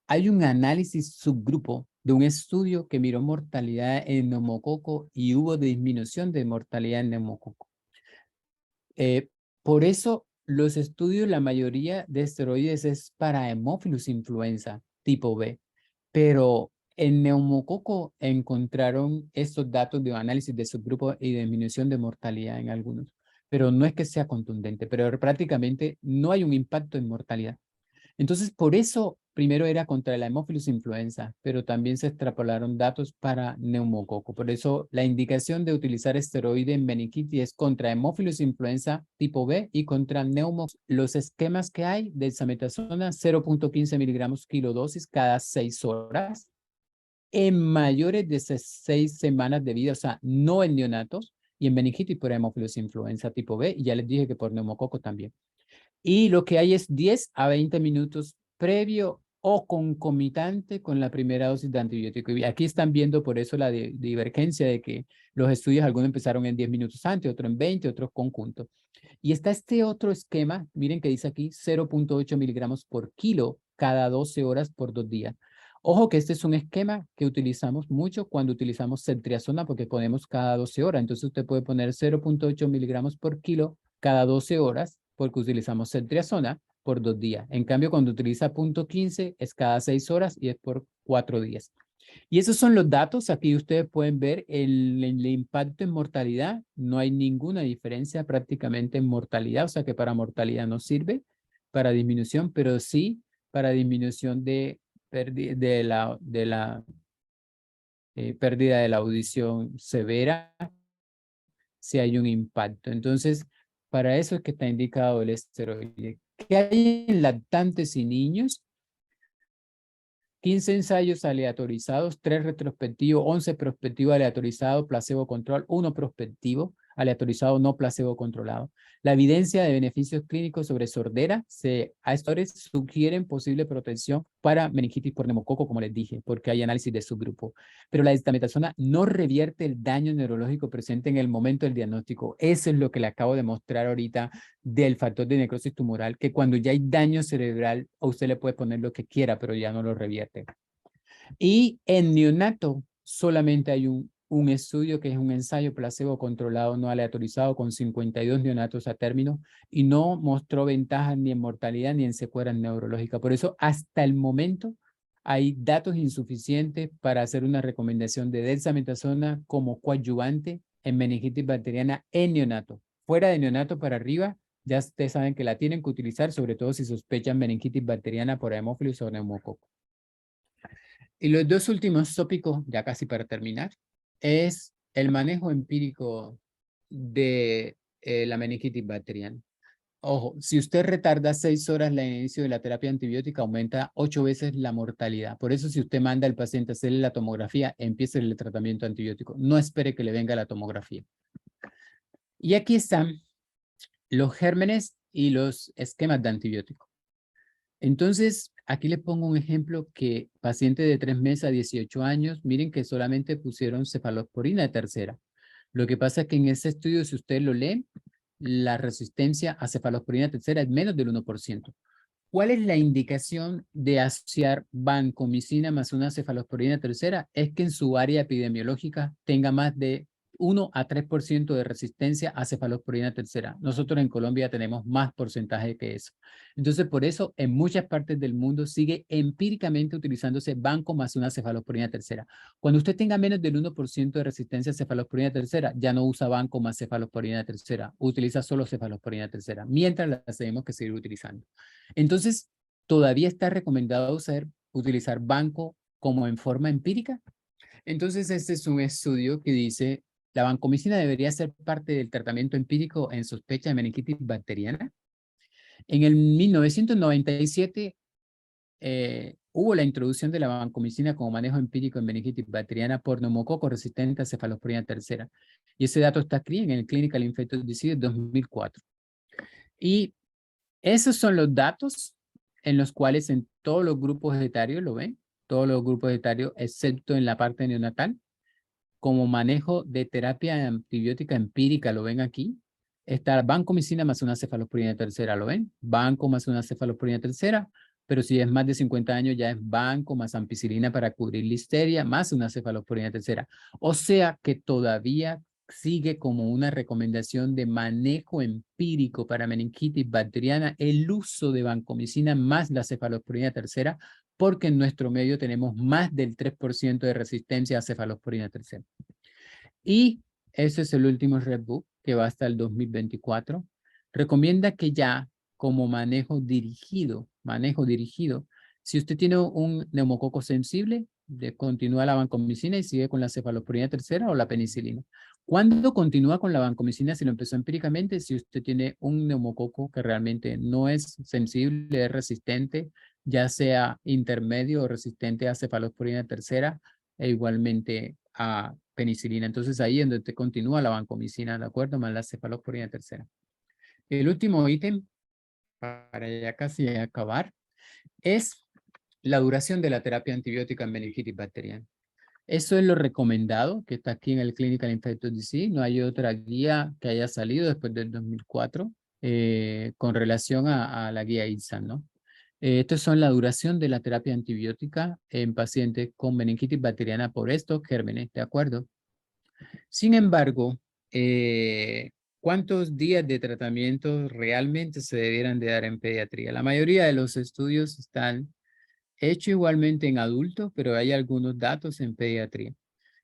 Hay un análisis subgrupo de un estudio que miró mortalidad en neumococo y hubo disminución de mortalidad en neumococo. Por eso los estudios, la mayoría de esteroides es para Haemophilus influenza tipo B, pero en neumococo encontraron estos datos de análisis de subgrupo y disminución de mortalidad en algunos, pero no es que sea contundente, pero prácticamente no hay un impacto en mortalidad. Entonces, por eso primero era contra la Haemophilus influenza, pero también se extrapolaron datos para neumococo. Por eso la indicación de utilizar esteroide en meningitis es contra Haemophilus influenza tipo B y contra neumococo. Los esquemas que hay de dexametasona, 0.15 miligramos kilodosis cada 6 horas en mayores de 6 semanas de vida, o sea, no en neonatos, y en meningitis por Haemophilus influenza tipo B, y ya les dije que por neumococo también. Y lo que hay es 10 a 20 minutos previo o concomitante con la primera dosis de antibiótico. Y aquí están viendo por eso la divergencia de que los estudios, algunos empezaron en 10 minutos antes, otros en 20, otros conjuntos. Y está este otro esquema, miren que dice aquí 0.8 miligramos por kilo cada 12 horas por 2 días. Ojo que este es un esquema que utilizamos mucho cuando utilizamos ceftriaxona porque ponemos cada 12 horas. Entonces usted puede poner 0.8 miligramos por kilo cada 12 horas porque utilizamos ceftriaxona por 2 días. En cambio, cuando utiliza 0.15 es cada 6 horas y es por 4 días. Y esos son los datos. Aquí ustedes pueden ver el impacto en mortalidad. No hay ninguna diferencia prácticamente en mortalidad, o sea que para mortalidad no sirve para disminución, pero sí para disminución de pérdida de la audición severa si hay un impacto. Entonces, para eso es que está indicado el esteroide. ¿Qué hay en lactantes y niños? 15 ensayos aleatorizados, 3 retrospectivos, 11 prospectivos aleatorizados, placebo control, 1 prospectivo aleatorizado no placebo controlado. La evidencia de beneficios clínicos sobre sordera a estos sugieren posible protección para meningitis por neumococo, como les dije, porque hay análisis de subgrupo. Pero la dexametasona no revierte el daño neurológico presente en el momento del diagnóstico. Eso es lo que le acabo de mostrar ahorita del factor de necrosis tumoral, que cuando ya hay daño cerebral, a usted le puede poner lo que quiera, pero ya no lo revierte. Y en neonato solamente hay un estudio que es un ensayo placebo controlado no aleatorizado con 52 neonatos a término y no mostró ventajas ni en mortalidad ni en secuelas neurológicas. Por eso hasta el momento hay datos insuficientes para hacer una recomendación de dexametasona como coadyuvante en meningitis bacteriana en neonato. Fuera de neonato para arriba, ya ustedes saben que la tienen que utilizar, sobre todo si sospechan meningitis bacteriana por Haemophilus o neumococo. Y los dos últimos tópicos, ya casi para terminar, es el manejo empírico de la meningitis bacteriana. Ojo, si usted retarda 6 horas el inicio de la terapia antibiótica, aumenta 8 veces la mortalidad. Por eso, si usted manda al paciente a hacerle la tomografía, empiece el tratamiento antibiótico. No espere que le venga la tomografía. Y aquí están los gérmenes y los esquemas de antibiótico. Entonces, aquí le pongo un ejemplo que paciente de 3 meses a 18 años, miren que solamente pusieron cefalosporina de tercera. Lo que pasa es que en ese estudio, si usted lo lee, la resistencia a cefalosporina tercera es menos del 1%. ¿Cuál es la indicación de asociar vancomicina más una cefalosporina tercera? Es que en su área epidemiológica tenga más de 1 a 3% de resistencia a cefalosporina tercera. Nosotros en Colombia tenemos más porcentaje que eso. Entonces, por eso, en muchas partes del mundo sigue empíricamente utilizándose banco más una cefalosporina tercera. Cuando usted tenga menos del 1% de resistencia a cefalosporina tercera, ya no usa banco más cefalosporina tercera, utiliza solo cefalosporina tercera, mientras la tenemos que seguir utilizando. Entonces, ¿todavía está recomendado utilizar banco como en forma empírica? Entonces, este es un estudio que dice, ¿la vancomicina debería ser parte del tratamiento empírico en sospecha de meningitis bacteriana? En el 1997, hubo la introducción de la vancomicina como manejo empírico en meningitis bacteriana por neumococo resistente a cefalosporina tercera. Y ese dato está aquí en el Clinical Infectious Disease 2004. Y esos son los datos en los cuales en todos los grupos etarios, ¿lo ven? Todos los grupos etarios, excepto en la parte neonatal, como manejo de terapia antibiótica empírica, ¿lo ven aquí? Está vancomicina más una cefalosporina tercera, ¿lo ven? Banco más una cefalosporina tercera, pero si es más de 50 años ya es banco más ampicilina para cubrir listeria más una cefalosporina tercera. O sea que todavía sigue como una recomendación de manejo empírico para meningitis bacteriana el uso de vancomicina más la cefalosporina tercera, porque en nuestro medio tenemos más del 3% de resistencia a cefalosporina tercera. Y ese es el último Red Book que va hasta el 2024. Recomienda que ya como manejo dirigido, si usted tiene un neumococo sensible, continúa la vancomicina y sigue con la cefalosporina tercera o la penicilina. ¿Cuándo continúa con la vancomicina si lo empezó empíricamente? Si usted tiene un neumococo que realmente no es sensible, es resistente, ya sea intermedio o resistente a cefalosporina tercera e igualmente a penicilina. Entonces ahí es donde te continúa la vancomicina, ¿de acuerdo? Más la cefalosporina tercera. El último ítem, para ya casi acabar, es la duración de la terapia antibiótica en meningitis bacteriana. Eso es lo recomendado, que está aquí en el Clinical Infectious Disease. No hay otra guía que haya salido después del 2004 con relación a la guía INSAN, ¿no? Estas son la duración de la terapia antibiótica en pacientes con meningitis bacteriana por estos gérmenes, ¿de acuerdo? Sin embargo, ¿cuántos días de tratamiento realmente se debieran de dar en pediatría? La mayoría de los estudios están hechos igualmente en adultos, pero hay algunos datos en pediatría.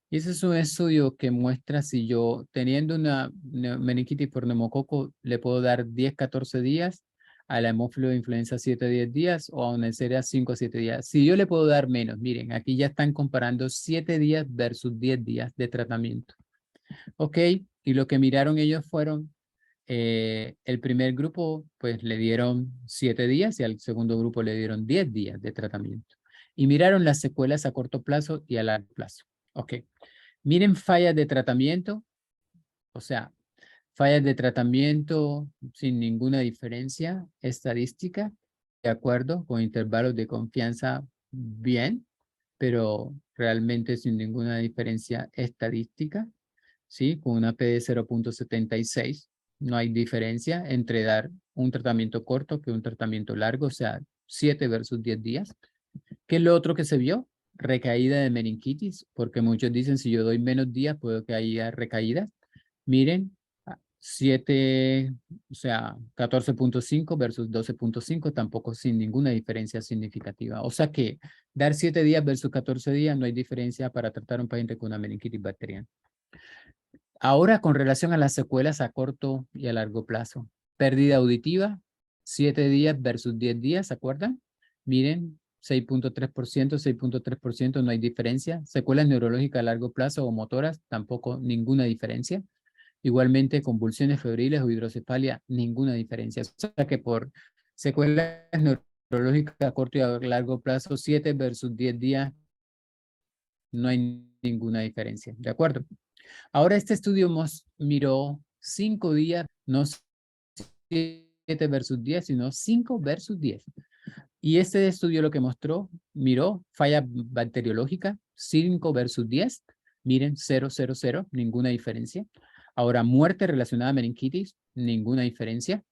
Y ese es un estudio que muestra si yo, teniendo una meningitis por neumococo, le puedo dar 10, 14 días, a la hemófilo de influenza 7, 10 días, o a una Neisseria 5, 7 días. Si yo le puedo dar menos, miren, aquí ya están comparando 7 días versus 10 días de tratamiento. Ok, y lo que miraron ellos fueron, el primer grupo pues le dieron 7 días y al segundo grupo le dieron 10 días de tratamiento. Y miraron las secuelas a corto plazo y a largo plazo. Ok, miren fallas de tratamiento, o sea, fallas de tratamiento sin ninguna diferencia estadística, de acuerdo, con intervalos de confianza bien, pero realmente sin ninguna diferencia estadística. ¿Sí? Con una P de 0.76, no hay diferencia entre dar un tratamiento corto que un tratamiento largo, o sea, 7 versus 10 días. ¿Qué es lo otro que se vio? Recaída de meningitis, porque muchos dicen si yo doy menos días puedo que haya recaídas. Miren, 7, o sea, 14.5 versus 12.5, tampoco sin ninguna diferencia significativa. O sea que dar 7 días versus 14 días no hay diferencia para tratar a un paciente con una meningitis bacteriana. Ahora, con relación a las secuelas a corto y a largo plazo. Pérdida auditiva, 7 días versus 10 días, ¿se acuerdan? Miren, 6.3%, 6.3%, no hay diferencia. Secuelas neurológicas a largo plazo o motoras, tampoco ninguna diferencia. Igualmente, convulsiones febriles o hidrocefalia, ninguna diferencia. O sea que por secuelas neurológicas a corto y a largo plazo, 7 versus 10 días, no hay ninguna diferencia. ¿De acuerdo? Ahora este estudio miró 5 días, no 7 versus 10, sino 5 versus 10. Y este estudio lo que mostró, miró falla bacteriológica, 5 versus 10, miren, 0, 0, 0, ninguna diferencia. Ahora, muerte relacionada a meningitis, ninguna diferencia.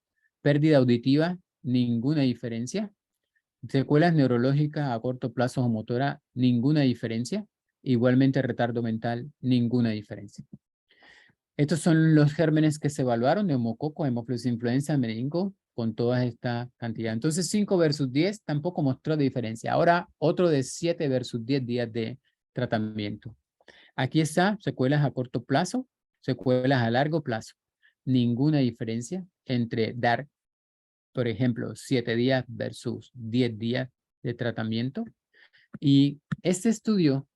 Pérdida auditiva, ninguna diferencia. Secuelas neurológicas a corto plazo o motora, ninguna diferencia. Igualmente retardo mental, ninguna diferencia. Estos son los gérmenes que se evaluaron, neumococo, hemófilos influenza, meningo, con toda esta cantidad. Entonces 5 versus 10 tampoco mostró diferencia. Ahora otro de 7 versus 10 días de tratamiento. Aquí está, secuelas a corto plazo, secuelas a largo plazo. Ninguna diferencia entre dar, por ejemplo, 7 días versus 10 días de tratamiento. Y este estudio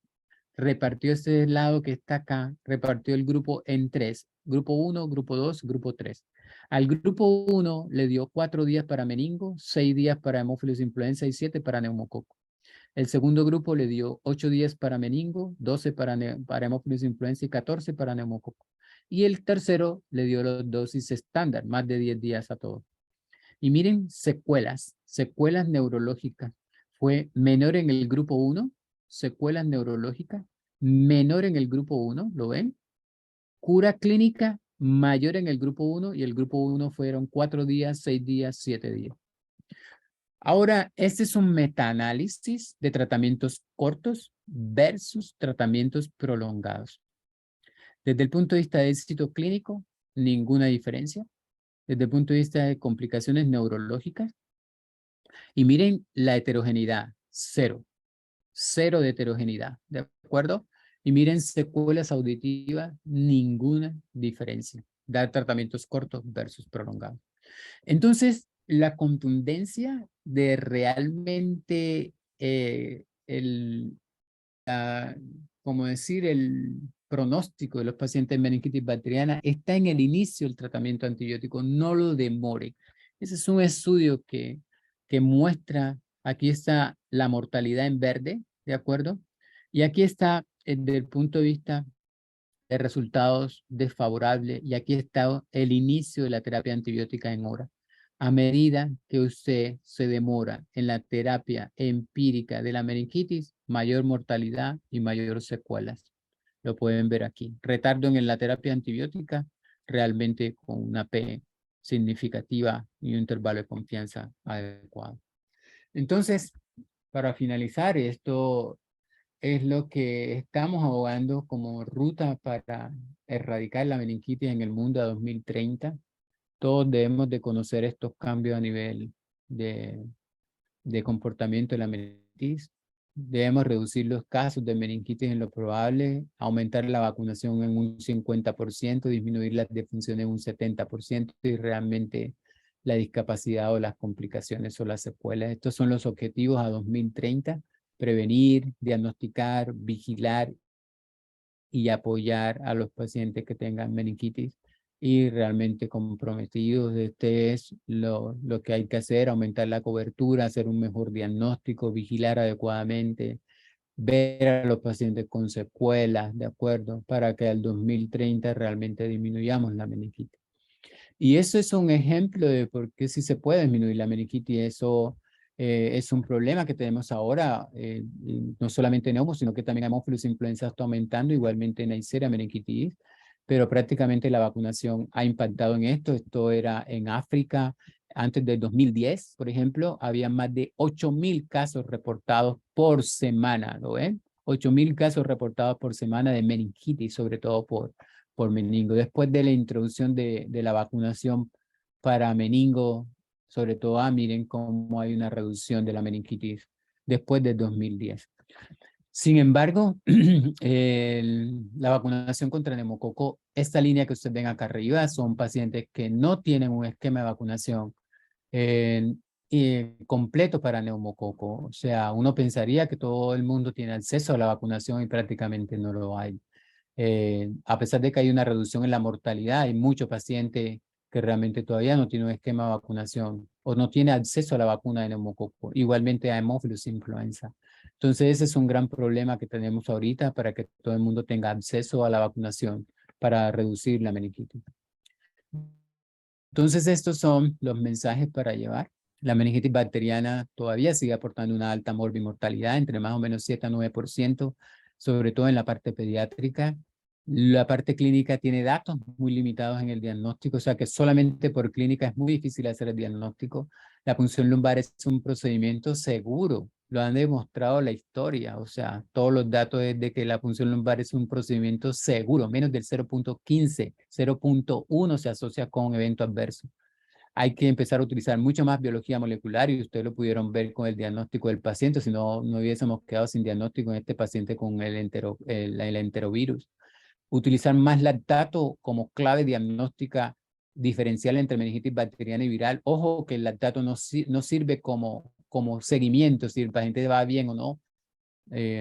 repartió este lado que está acá, repartió el grupo en 3. Grupo 1, grupo 2, grupo 3. Al grupo 1 le dio 4 días para meningo, 6 días para hemófilos influenza y 7 para neumococo. El segundo grupo le dio 8 días para meningo, 12 para Haemophilus influenzae y 14 para neumococo. Y el tercero le dio las dosis estándar, más de 10 días a todos. Y miren, secuelas neurológicas. Fue menor en el grupo 1, secuelas neurológicas, menor en el grupo 1, ¿lo ven? Cura clínica mayor en el grupo 1 y el grupo 1 fueron 4 días, 6 días, 7 días. Ahora, este es un metaanálisis de tratamientos cortos versus tratamientos prolongados. Desde el punto de vista de éxito clínico, ninguna diferencia. Desde el punto de vista de complicaciones neurológicas. Y miren la heterogeneidad, cero. Cero de heterogeneidad, ¿de acuerdo? Y miren secuelas auditivas, ninguna diferencia. Dar tratamientos cortos versus prolongados. Entonces, la contundencia de realmente como decir, el pronóstico de los pacientes de meningitis bacteriana está en el inicio del tratamiento antibiótico, no lo demore. Ese es un estudio que muestra, aquí está la mortalidad en verde, ¿de acuerdo? Y aquí está desde el punto de vista de resultados desfavorables, y aquí está el inicio de la terapia antibiótica en hora. A medida que usted se demora en la terapia empírica de la meningitis, mayor mortalidad y mayor secuelas. Lo pueden ver aquí. Retardo en la terapia antibiótica, realmente con una P significativa y un intervalo de confianza adecuado. Entonces, para finalizar, esto es lo que estamos abogando como ruta para erradicar la meningitis en el mundo a 2030. Todos debemos de conocer estos cambios a nivel de comportamiento de la meningitis. Debemos reducir los casos de meningitis en lo probable, aumentar la vacunación en un 50%, disminuir las defunciones en un 70% y realmente la discapacidad o las complicaciones o las secuelas. Estos son los objetivos a 2030. Prevenir, diagnosticar, vigilar y apoyar a los pacientes que tengan meningitis y realmente comprometidos. Este es lo que hay que hacer, aumentar la cobertura, hacer un mejor diagnóstico, vigilar adecuadamente, ver a los pacientes con secuelas, ¿de acuerdo? Para que al 2030 realmente disminuyamos la meningitis. Y eso es un ejemplo de por qué sí se puede disminuir la meningitis. Eso es un problema que tenemos ahora, no solamente en neumo, sino que también Haemophilus influenza está aumentando, igualmente en Neisseria meningitis, pero prácticamente la vacunación ha impactado en esto. Esto era en África. Antes del 2010, por ejemplo, había más de 8,000 casos reportados por semana, ¿lo ven? 8,000 casos reportados por semana de meningitis, sobre todo por meningo. Después de la introducción de la vacunación para meningo, sobre todo, miren cómo hay una reducción de la meningitis después del 2010. Sin embargo, la vacunación contra el neumococo, esta línea que ustedes ven acá arriba, son pacientes que no tienen un esquema de vacunación completo para neumococo. O sea, uno pensaría que todo el mundo tiene acceso a la vacunación y prácticamente no lo hay. A pesar de que hay una reducción en la mortalidad, hay muchos pacientes que realmente todavía no tienen un esquema de vacunación o no tiene acceso a la vacuna de neumococo, igualmente a Haemophilus influenza. Entonces ese es un gran problema que tenemos ahorita para que todo el mundo tenga acceso a la vacunación para reducir la meningitis. Entonces estos son los mensajes para llevar. La meningitis bacteriana todavía sigue aportando una alta morbimortalidad, entre más o menos 7 a 9%, sobre todo en la parte pediátrica. La parte clínica tiene datos muy limitados en el diagnóstico, o sea que solamente por clínica es muy difícil hacer el diagnóstico. La punción lumbar es un procedimiento seguro, lo han demostrado la historia, o sea, todos los datos es de que la punción lumbar es un procedimiento seguro, menos del 0.15, 0.1 se asocia con evento adverso. Hay que empezar a utilizar mucho más biología molecular y ustedes lo pudieron ver con el diagnóstico del paciente, si no, no hubiésemos quedado sin diagnóstico en este paciente con el enterovirus. Utilizar más lactato como clave diagnóstica diferencial entre meningitis bacteriana y viral. Ojo que el lactato no sirve como seguimiento, si el paciente va bien o no.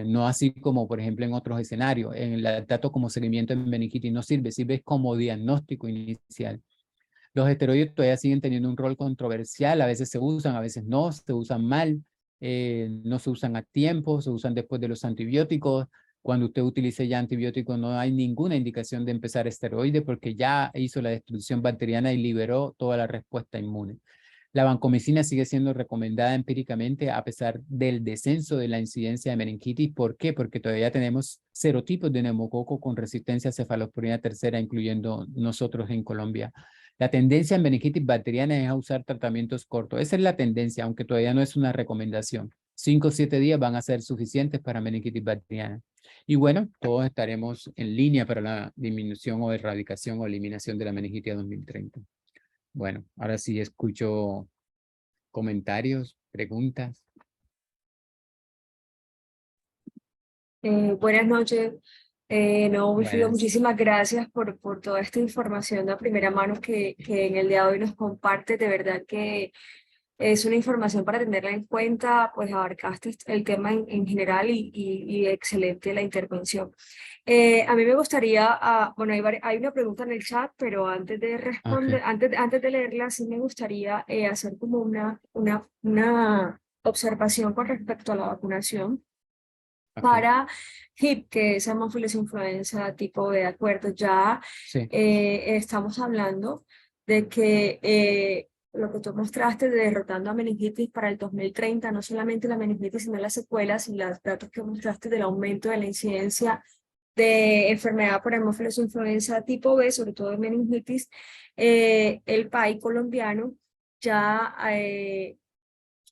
No así como, por ejemplo, en otros escenarios. En el lactato como seguimiento en meningitis no sirve, sirve como diagnóstico inicial. Los esteroides todavía siguen teniendo un rol controversial, a veces se usan, a veces no, se usan mal. no se usan a tiempo, se usan después de los antibióticos. Cuando usted utilice ya antibióticos no hay ninguna indicación de empezar esteroides porque ya hizo la destrucción bacteriana y liberó toda la respuesta inmune. La vancomicina sigue siendo recomendada empíricamente a pesar del descenso de la incidencia de meningitis. ¿Por qué? Porque todavía tenemos serotipos de neumococo con resistencia a cefalosporina tercera, incluyendo nosotros en Colombia. La tendencia en meningitis bacteriana es a usar tratamientos cortos. Esa es la tendencia, aunque todavía no es una recomendación. 5 o 7 días van a ser suficientes para meningitis bacteriana. Y bueno, todos estaremos en línea para la disminución o erradicación o eliminación de la meningitis a 2030. Bueno, ahora sí escucho comentarios, preguntas. Buenas noches. No, Wilfrido, Buenas. muchísimas gracias por toda esta información de primera mano que en el día de hoy nos comparte. De verdad que es una información para tenerla en cuenta, pues abarcaste el tema en general y excelente la intervención. A mí me gustaría, bueno, hay una pregunta en el chat, pero antes de responder, Okay. antes de leerla, sí me gustaría hacer como una observación con respecto a la vacunación Okay. para HIP, que es Haemophilus influenza tipo B, de acuerdo. Ya Sí. estamos hablando de que lo que tú mostraste de derrotando a meningitis para el 2030, no solamente la meningitis, sino las secuelas y los datos que mostraste del aumento de la incidencia de enfermedad por Haemophilus influenza tipo B, sobre todo de meningitis, el país colombiano ya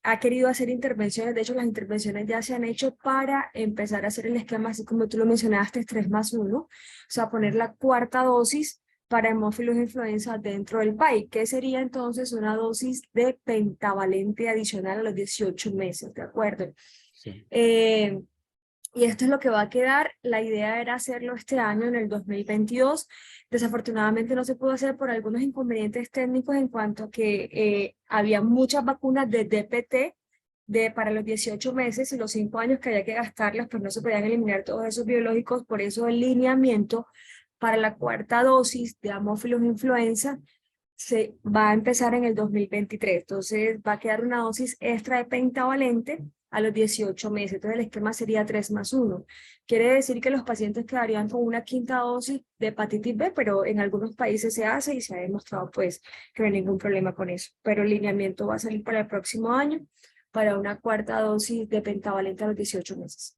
ha querido hacer intervenciones. De hecho, las intervenciones ya se han hecho para empezar a hacer el esquema, así como tú lo mencionaste, 3+1, o sea, poner la cuarta dosis para hemófilos influenza dentro del país, que sería entonces una dosis de pentavalente adicional a los 18 meses, ¿de acuerdo? Sí. Y esto es lo que va a quedar. La idea era hacerlo este año, en el 2022. Desafortunadamente no se pudo hacer por algunos inconvenientes técnicos en cuanto a que había muchas vacunas de DPT para los 18 meses y los 5 años que había que gastarlas, pues no se podían eliminar todos esos biológicos. Por eso el lineamiento para la cuarta dosis de Haemophilus influenza se va a empezar en el 2023. Entonces va a quedar una dosis extra de pentavalente a los 18 meses. Entonces el esquema sería 3+1. Quiere decir que los pacientes quedarían con una quinta dosis de hepatitis B, pero en algunos países se hace y se ha demostrado pues que no hay ningún problema con eso. Pero el lineamiento va a salir para el próximo año para una cuarta dosis de pentavalente a los 18 meses.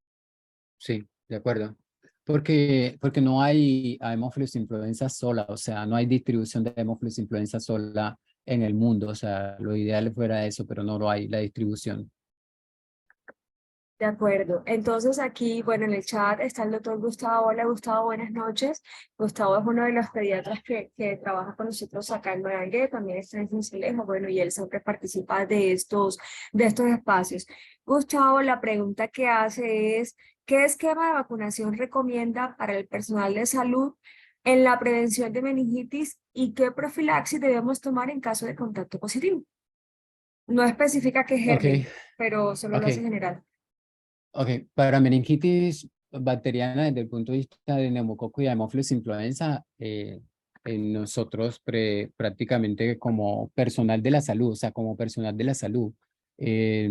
Sí, de acuerdo. Porque no hay Haemophilus influenza sola, o sea, no hay distribución de Haemophilus influenza sola en el mundo, o sea, lo ideal fuera eso, pero no lo hay, la distribución. De acuerdo. Entonces aquí, bueno, en el chat está el doctor Gustavo. Hola, Gustavo, buenas noches. Gustavo es uno de los pediatras que trabaja con nosotros acá en Nueva también está en Cincelejo, bueno, y él siempre participa de estos espacios. Gustavo, la pregunta que hace es, ¿qué esquema de vacunación recomienda para el personal de salud en la prevención de meningitis y qué profilaxis debemos tomar en caso de contacto positivo? No especifica qué Ok, germen, pero solo lo hace ok, general. ok. Para meningitis bacteriana, desde el punto de vista de neumococo y Haemophilus influenza, nosotros prácticamente como personal de la salud, o sea, como personal de la salud, eh,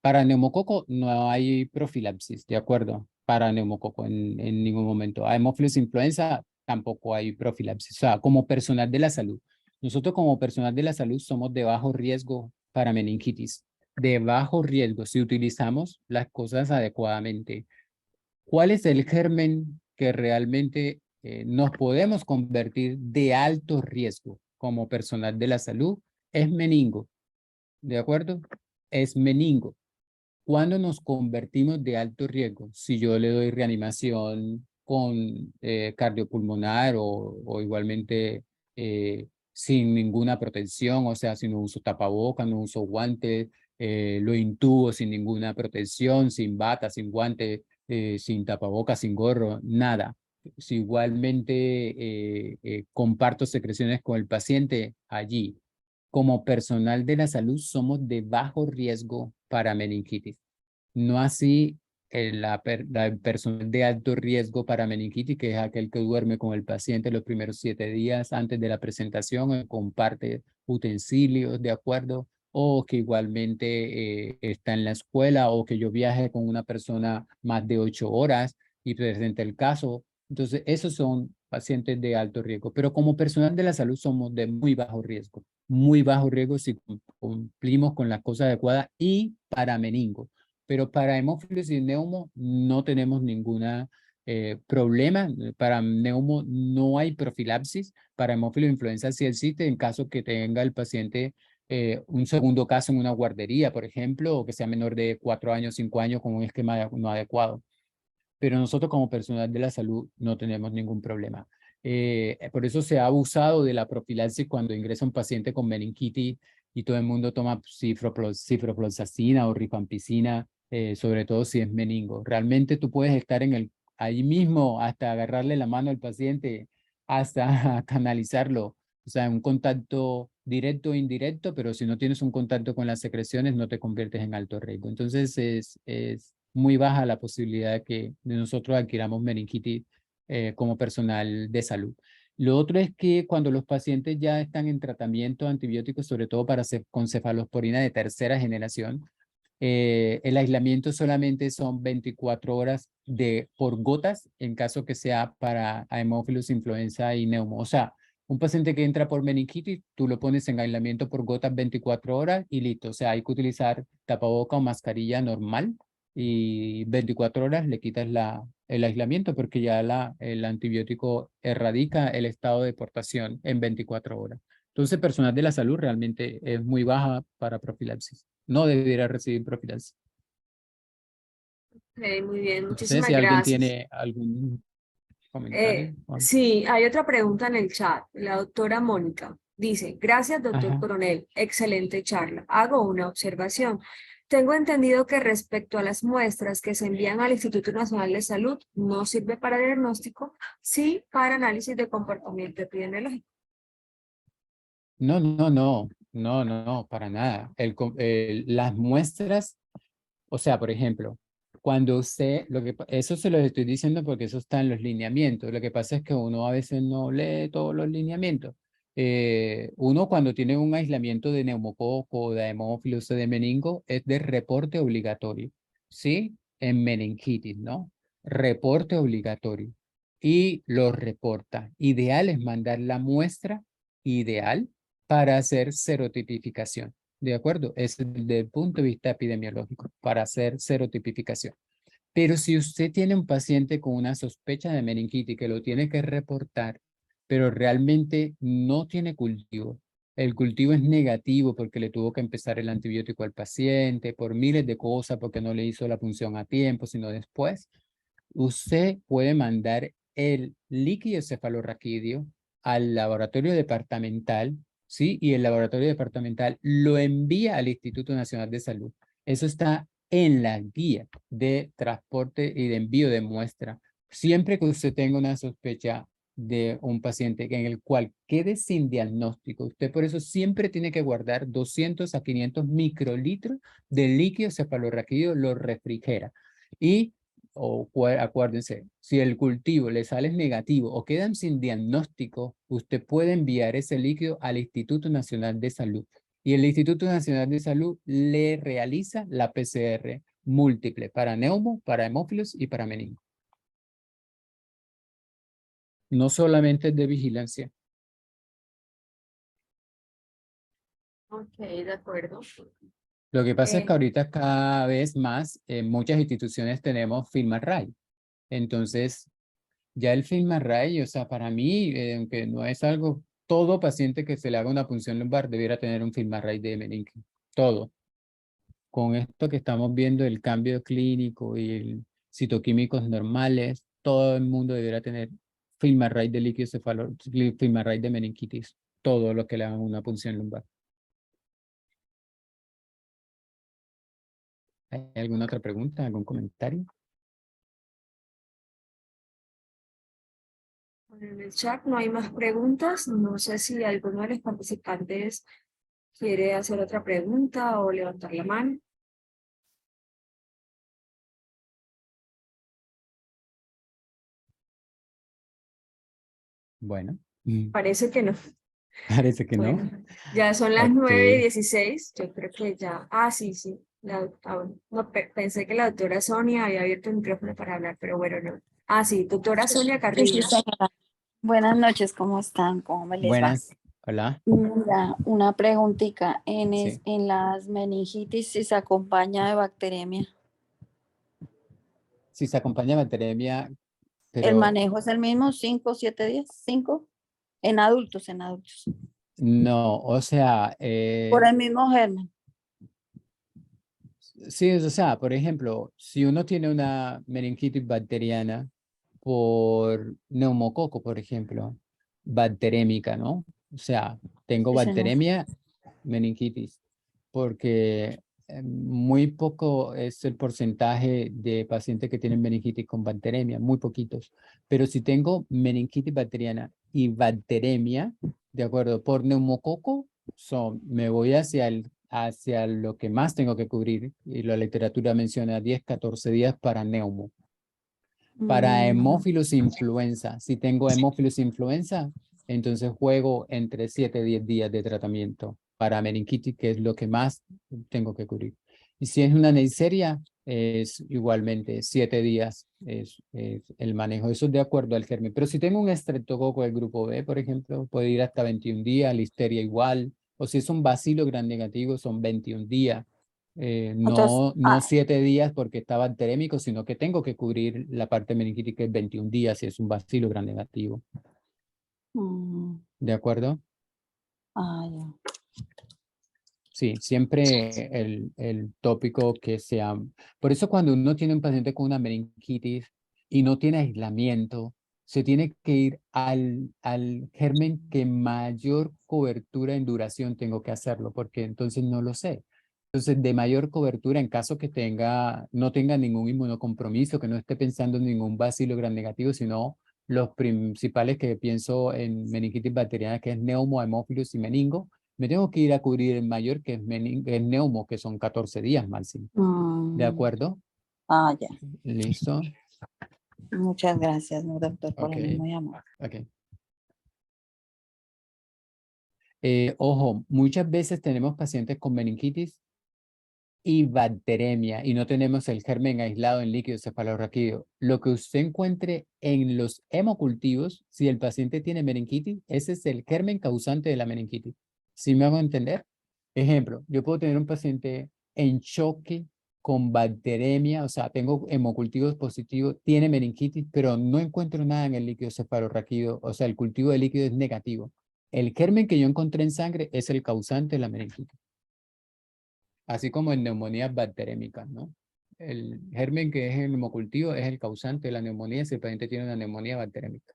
para neumococo no hay profilaxis, ¿de acuerdo? Para neumococo en ningún momento. Haemophilus influenza tampoco hay profilaxis, o sea, como personal de la salud. Nosotros como personal de la salud somos de bajo riesgo para meningitis, de bajo riesgo si utilizamos las cosas adecuadamente. ¿Cuál es el germen que realmente nos podemos convertir de alto riesgo como personal de la salud? Es meningo, ¿de acuerdo? Es meningo. ¿Cuándo nos convertimos de alto riesgo? Si yo le doy reanimación con cardiopulmonar o igualmente sin ninguna protección, o sea, si no uso tapabocas, no uso guantes, lo intubo sin ninguna protección, sin bata, sin guantes, sin tapabocas, sin gorro, nada. Si igualmente comparto secreciones con el paciente allí, como personal de la salud somos de bajo riesgo para meningitis. No así el personal de alto riesgo para meningitis, que es aquel que duerme con el paciente los primeros 7 días antes de la presentación, comparte utensilios, ¿de acuerdo? o que igualmente está en la escuela, o que yo viaje con una persona más de 8 horas y presente el caso. Entonces, esos son pacientes de alto riesgo, pero como personal de la salud somos de muy bajo riesgo si cumplimos con las cosas adecuadas y para meningo, pero para hemófilos y neumo no tenemos ninguna problema. Para neumo no hay profilaxis, para hemófilo influenza sí existe en caso que tenga el paciente un segundo caso en una guardería, por ejemplo, o que sea menor de 4 años, 5 años con un esquema no adecuado. Pero nosotros como personal de la salud no tenemos ningún problema. Por eso se ha abusado de la profilaxis cuando ingresa un paciente con meningitis y todo el mundo toma ciprofloxacina o rifampicina, sobre todo si es meningo. Realmente tú puedes estar ahí mismo hasta agarrarle la mano al paciente, hasta canalizarlo. O sea, un contacto directo o indirecto, pero si no tienes un contacto con las secreciones, no te conviertes en alto riesgo. Entonces, es muy baja la posibilidad de que nosotros adquiramos meningitis como personal de salud. Lo otro es que cuando los pacientes ya están en tratamiento antibiótico, sobre todo con cefalosporina de tercera generación, el aislamiento solamente son 24 horas por gotas en caso que sea para hemófilos, influenza y neumo. O sea, un paciente que entra por meningitis, tú lo pones en aislamiento por gotas 24 horas y listo. O sea, hay que utilizar tapaboca o mascarilla normal y 24 horas le quitas el aislamiento porque ya el antibiótico erradica el estado de portación en 24 horas. Entonces, personal de la salud realmente es muy baja para profilaxis. No debiera recibir profilaxis. Ok, muy bien, No sé muchísimas si alguien gracias. tiene algún comentario. Sí, hay otra pregunta en el chat. La doctora Mónica dice, gracias, doctor Ajá. Coronel, excelente charla. Hago una observación. Tengo entendido que respecto a las muestras que se envían al Instituto Nacional de Salud, no sirve para diagnóstico, sí para análisis de comportamiento epidemiológico. No, para nada. Las muestras, o sea, por ejemplo, cuando usted, eso se lo estoy diciendo porque eso está en los lineamientos. Lo que pasa es que uno a veces no lee todos los lineamientos. Uno cuando tiene un aislamiento de neumococo, de hemófilos o de meningo, es de reporte obligatorio, ¿sí? En meningitis, ¿no? Reporte obligatorio. Y lo reporta. Ideal es mandar la muestra ideal para hacer serotipificación. ¿De acuerdo? Es desde el punto de vista epidemiológico, para hacer serotipificación. Pero si usted tiene un paciente con una sospecha de meningitis que lo tiene que reportar, pero realmente no tiene cultivo, el cultivo es negativo porque le tuvo que empezar el antibiótico al paciente, por miles de cosas, porque no le hizo la punción a tiempo, sino después, usted puede mandar el líquido cefalorraquídeo al laboratorio departamental, ¿sí? Y el laboratorio departamental lo envía al Instituto Nacional de Salud. Eso está en la guía de transporte y de envío de muestra. Siempre que usted tenga una sospecha de un paciente en el cual quede sin diagnóstico, usted por eso siempre tiene que guardar 200 a 500 microlitros de líquido cefalorraquídeo, lo refrigera. Y acuérdense, si el cultivo le sale negativo o quedan sin diagnóstico, usted puede enviar ese líquido al Instituto Nacional de Salud. Y el Instituto Nacional de Salud le realiza la PCR múltiple para neumo, para hemófilos y para meningo. No solamente es de vigilancia. Ok, de acuerdo. Lo que pasa es que Eh, ahorita cada vez más en muchas instituciones tenemos FilmArray. Entonces, ya el FilmArray, o sea, para mí, aunque no es algo, todo paciente que se le haga una punción lumbar debiera tener un FilmArray de meningo. Todo. Con esto que estamos viendo, el cambio clínico y el citoquímicos normales, todo el mundo debiera tener FilmArray de líquido FilmArray de meningitis. Todo lo que le hagan una punción lumbar. ¿Hay alguna otra pregunta, algún comentario? en el chat no hay más preguntas. No sé si alguno de los participantes quiere hacer otra pregunta o levantar la mano. Bueno. Parece que no. Parece que no. Bueno, ya son las Ok. 9:16. Yo creo que ya. Ah, sí, sí. Bueno, no, pensé que la doctora Sonia había abierto el micrófono para hablar, pero bueno, no. Ah, sí, doctora Sonia Sí, sí, Carrillo. señora. Buenas noches, ¿cómo están? ¿Cómo me les va? Buenas. Hola. Mira, una preguntita. Sí. En las meningitis, si se acompaña de bacteremia, Si se acompaña de bacteremia, ¿el pero manejo es el mismo? ¿5 o 7 días? ¿5? En adultos, en adultos. no, o sea, Por el mismo germen. sí, o sea, por ejemplo, si uno tiene una meningitis bacteriana por neumococo, por ejemplo, bacterémica, ¿no? O sea, tengo Sí, señor. bacteremia, meningitis, porque muy poco es el porcentaje de pacientes que tienen meningitis con bacteremia, muy poquitos. Pero si tengo meningitis bacteriana y bacteremia, de acuerdo, por neumococo, me voy hacia lo que más tengo que cubrir, y la literatura menciona 10, 14 días para neumo. Para Mm, hemófilos influenza, si tengo hemófilos influenza, entonces juego entre 7 y 10 días de tratamiento para meningitis, que es lo que más tengo que cubrir. Y si es una Neisseria, es igualmente 7 días es el manejo. Eso es de acuerdo al germen. Pero si tengo un estreptococo del grupo B, por ejemplo, puede ir hasta 21 días, listeria igual. O si es un bacilo gram negativo, son 21 días. Entonces, No 7 días porque está bacterémico, sino que tengo que cubrir la parte meningitis, 21 días si es un bacilo gram negativo. mm, ¿De acuerdo? ya. Sí, siempre el tópico que sea. Por eso cuando uno tiene un paciente con una meningitis y no tiene aislamiento, se tiene que ir al germen que mayor cobertura en duración tengo que hacerlo, porque entonces no lo sé. Entonces, de mayor cobertura, en caso que no tenga ningún inmunocompromiso, que no esté pensando en ningún bacilo gram negativo, sino los principales que pienso en meningitis bacteriana, que es neumo, hemófilos y meningo, me tengo que ir a cubrir el mayor, que es neumo, que son 14 días máximo. ¿De Mm, acuerdo? ya. Listo. Muchas gracias, mi doctor, por Ok. el muy amable. Ok. Ojo, muchas veces tenemos pacientes con meningitis y bacteremia y no tenemos el germen aislado en líquido cefalorraquídeo. Lo que usted encuentre en los hemocultivos, si el paciente tiene meningitis, ese es el germen causante de la meningitis. ¿Sí me hago entender? Ejemplo, yo puedo tener un paciente en choque con bacteremia, o sea, tengo hemocultivos positivos, tiene meningitis, pero no encuentro nada en el líquido cefalorraquídeo, o sea, el cultivo de líquido es negativo. El germen que yo encontré en sangre es el causante de la meningitis, así como en neumonías bacterémicas, ¿no? El germen que es el hemocultivo es el causante de la neumonía si el paciente tiene una neumonía bacterémica.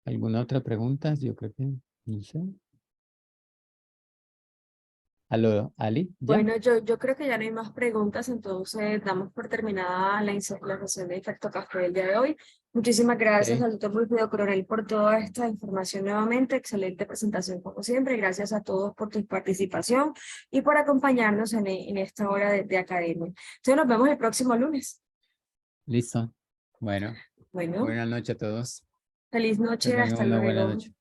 ¿Alguna otra pregunta? Yo creo que no sé. ¿Aló, Ali? ¿Ya? Bueno, yo creo que ya no hay más preguntas, entonces damos por terminada la sesión de Efecto Café del día de hoy. Muchísimas gracias Ok, al doctor Wilfredo Coronel por toda esta información nuevamente. Excelente presentación como siempre. Gracias a todos por tu participación y por acompañarnos en esta hora de academia. Entonces nos vemos el próximo lunes. listo. Bueno, Bueno, buenas noches a todos. feliz Que noche, tengan hasta una buena luego. noche.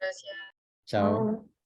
Chao. Chao.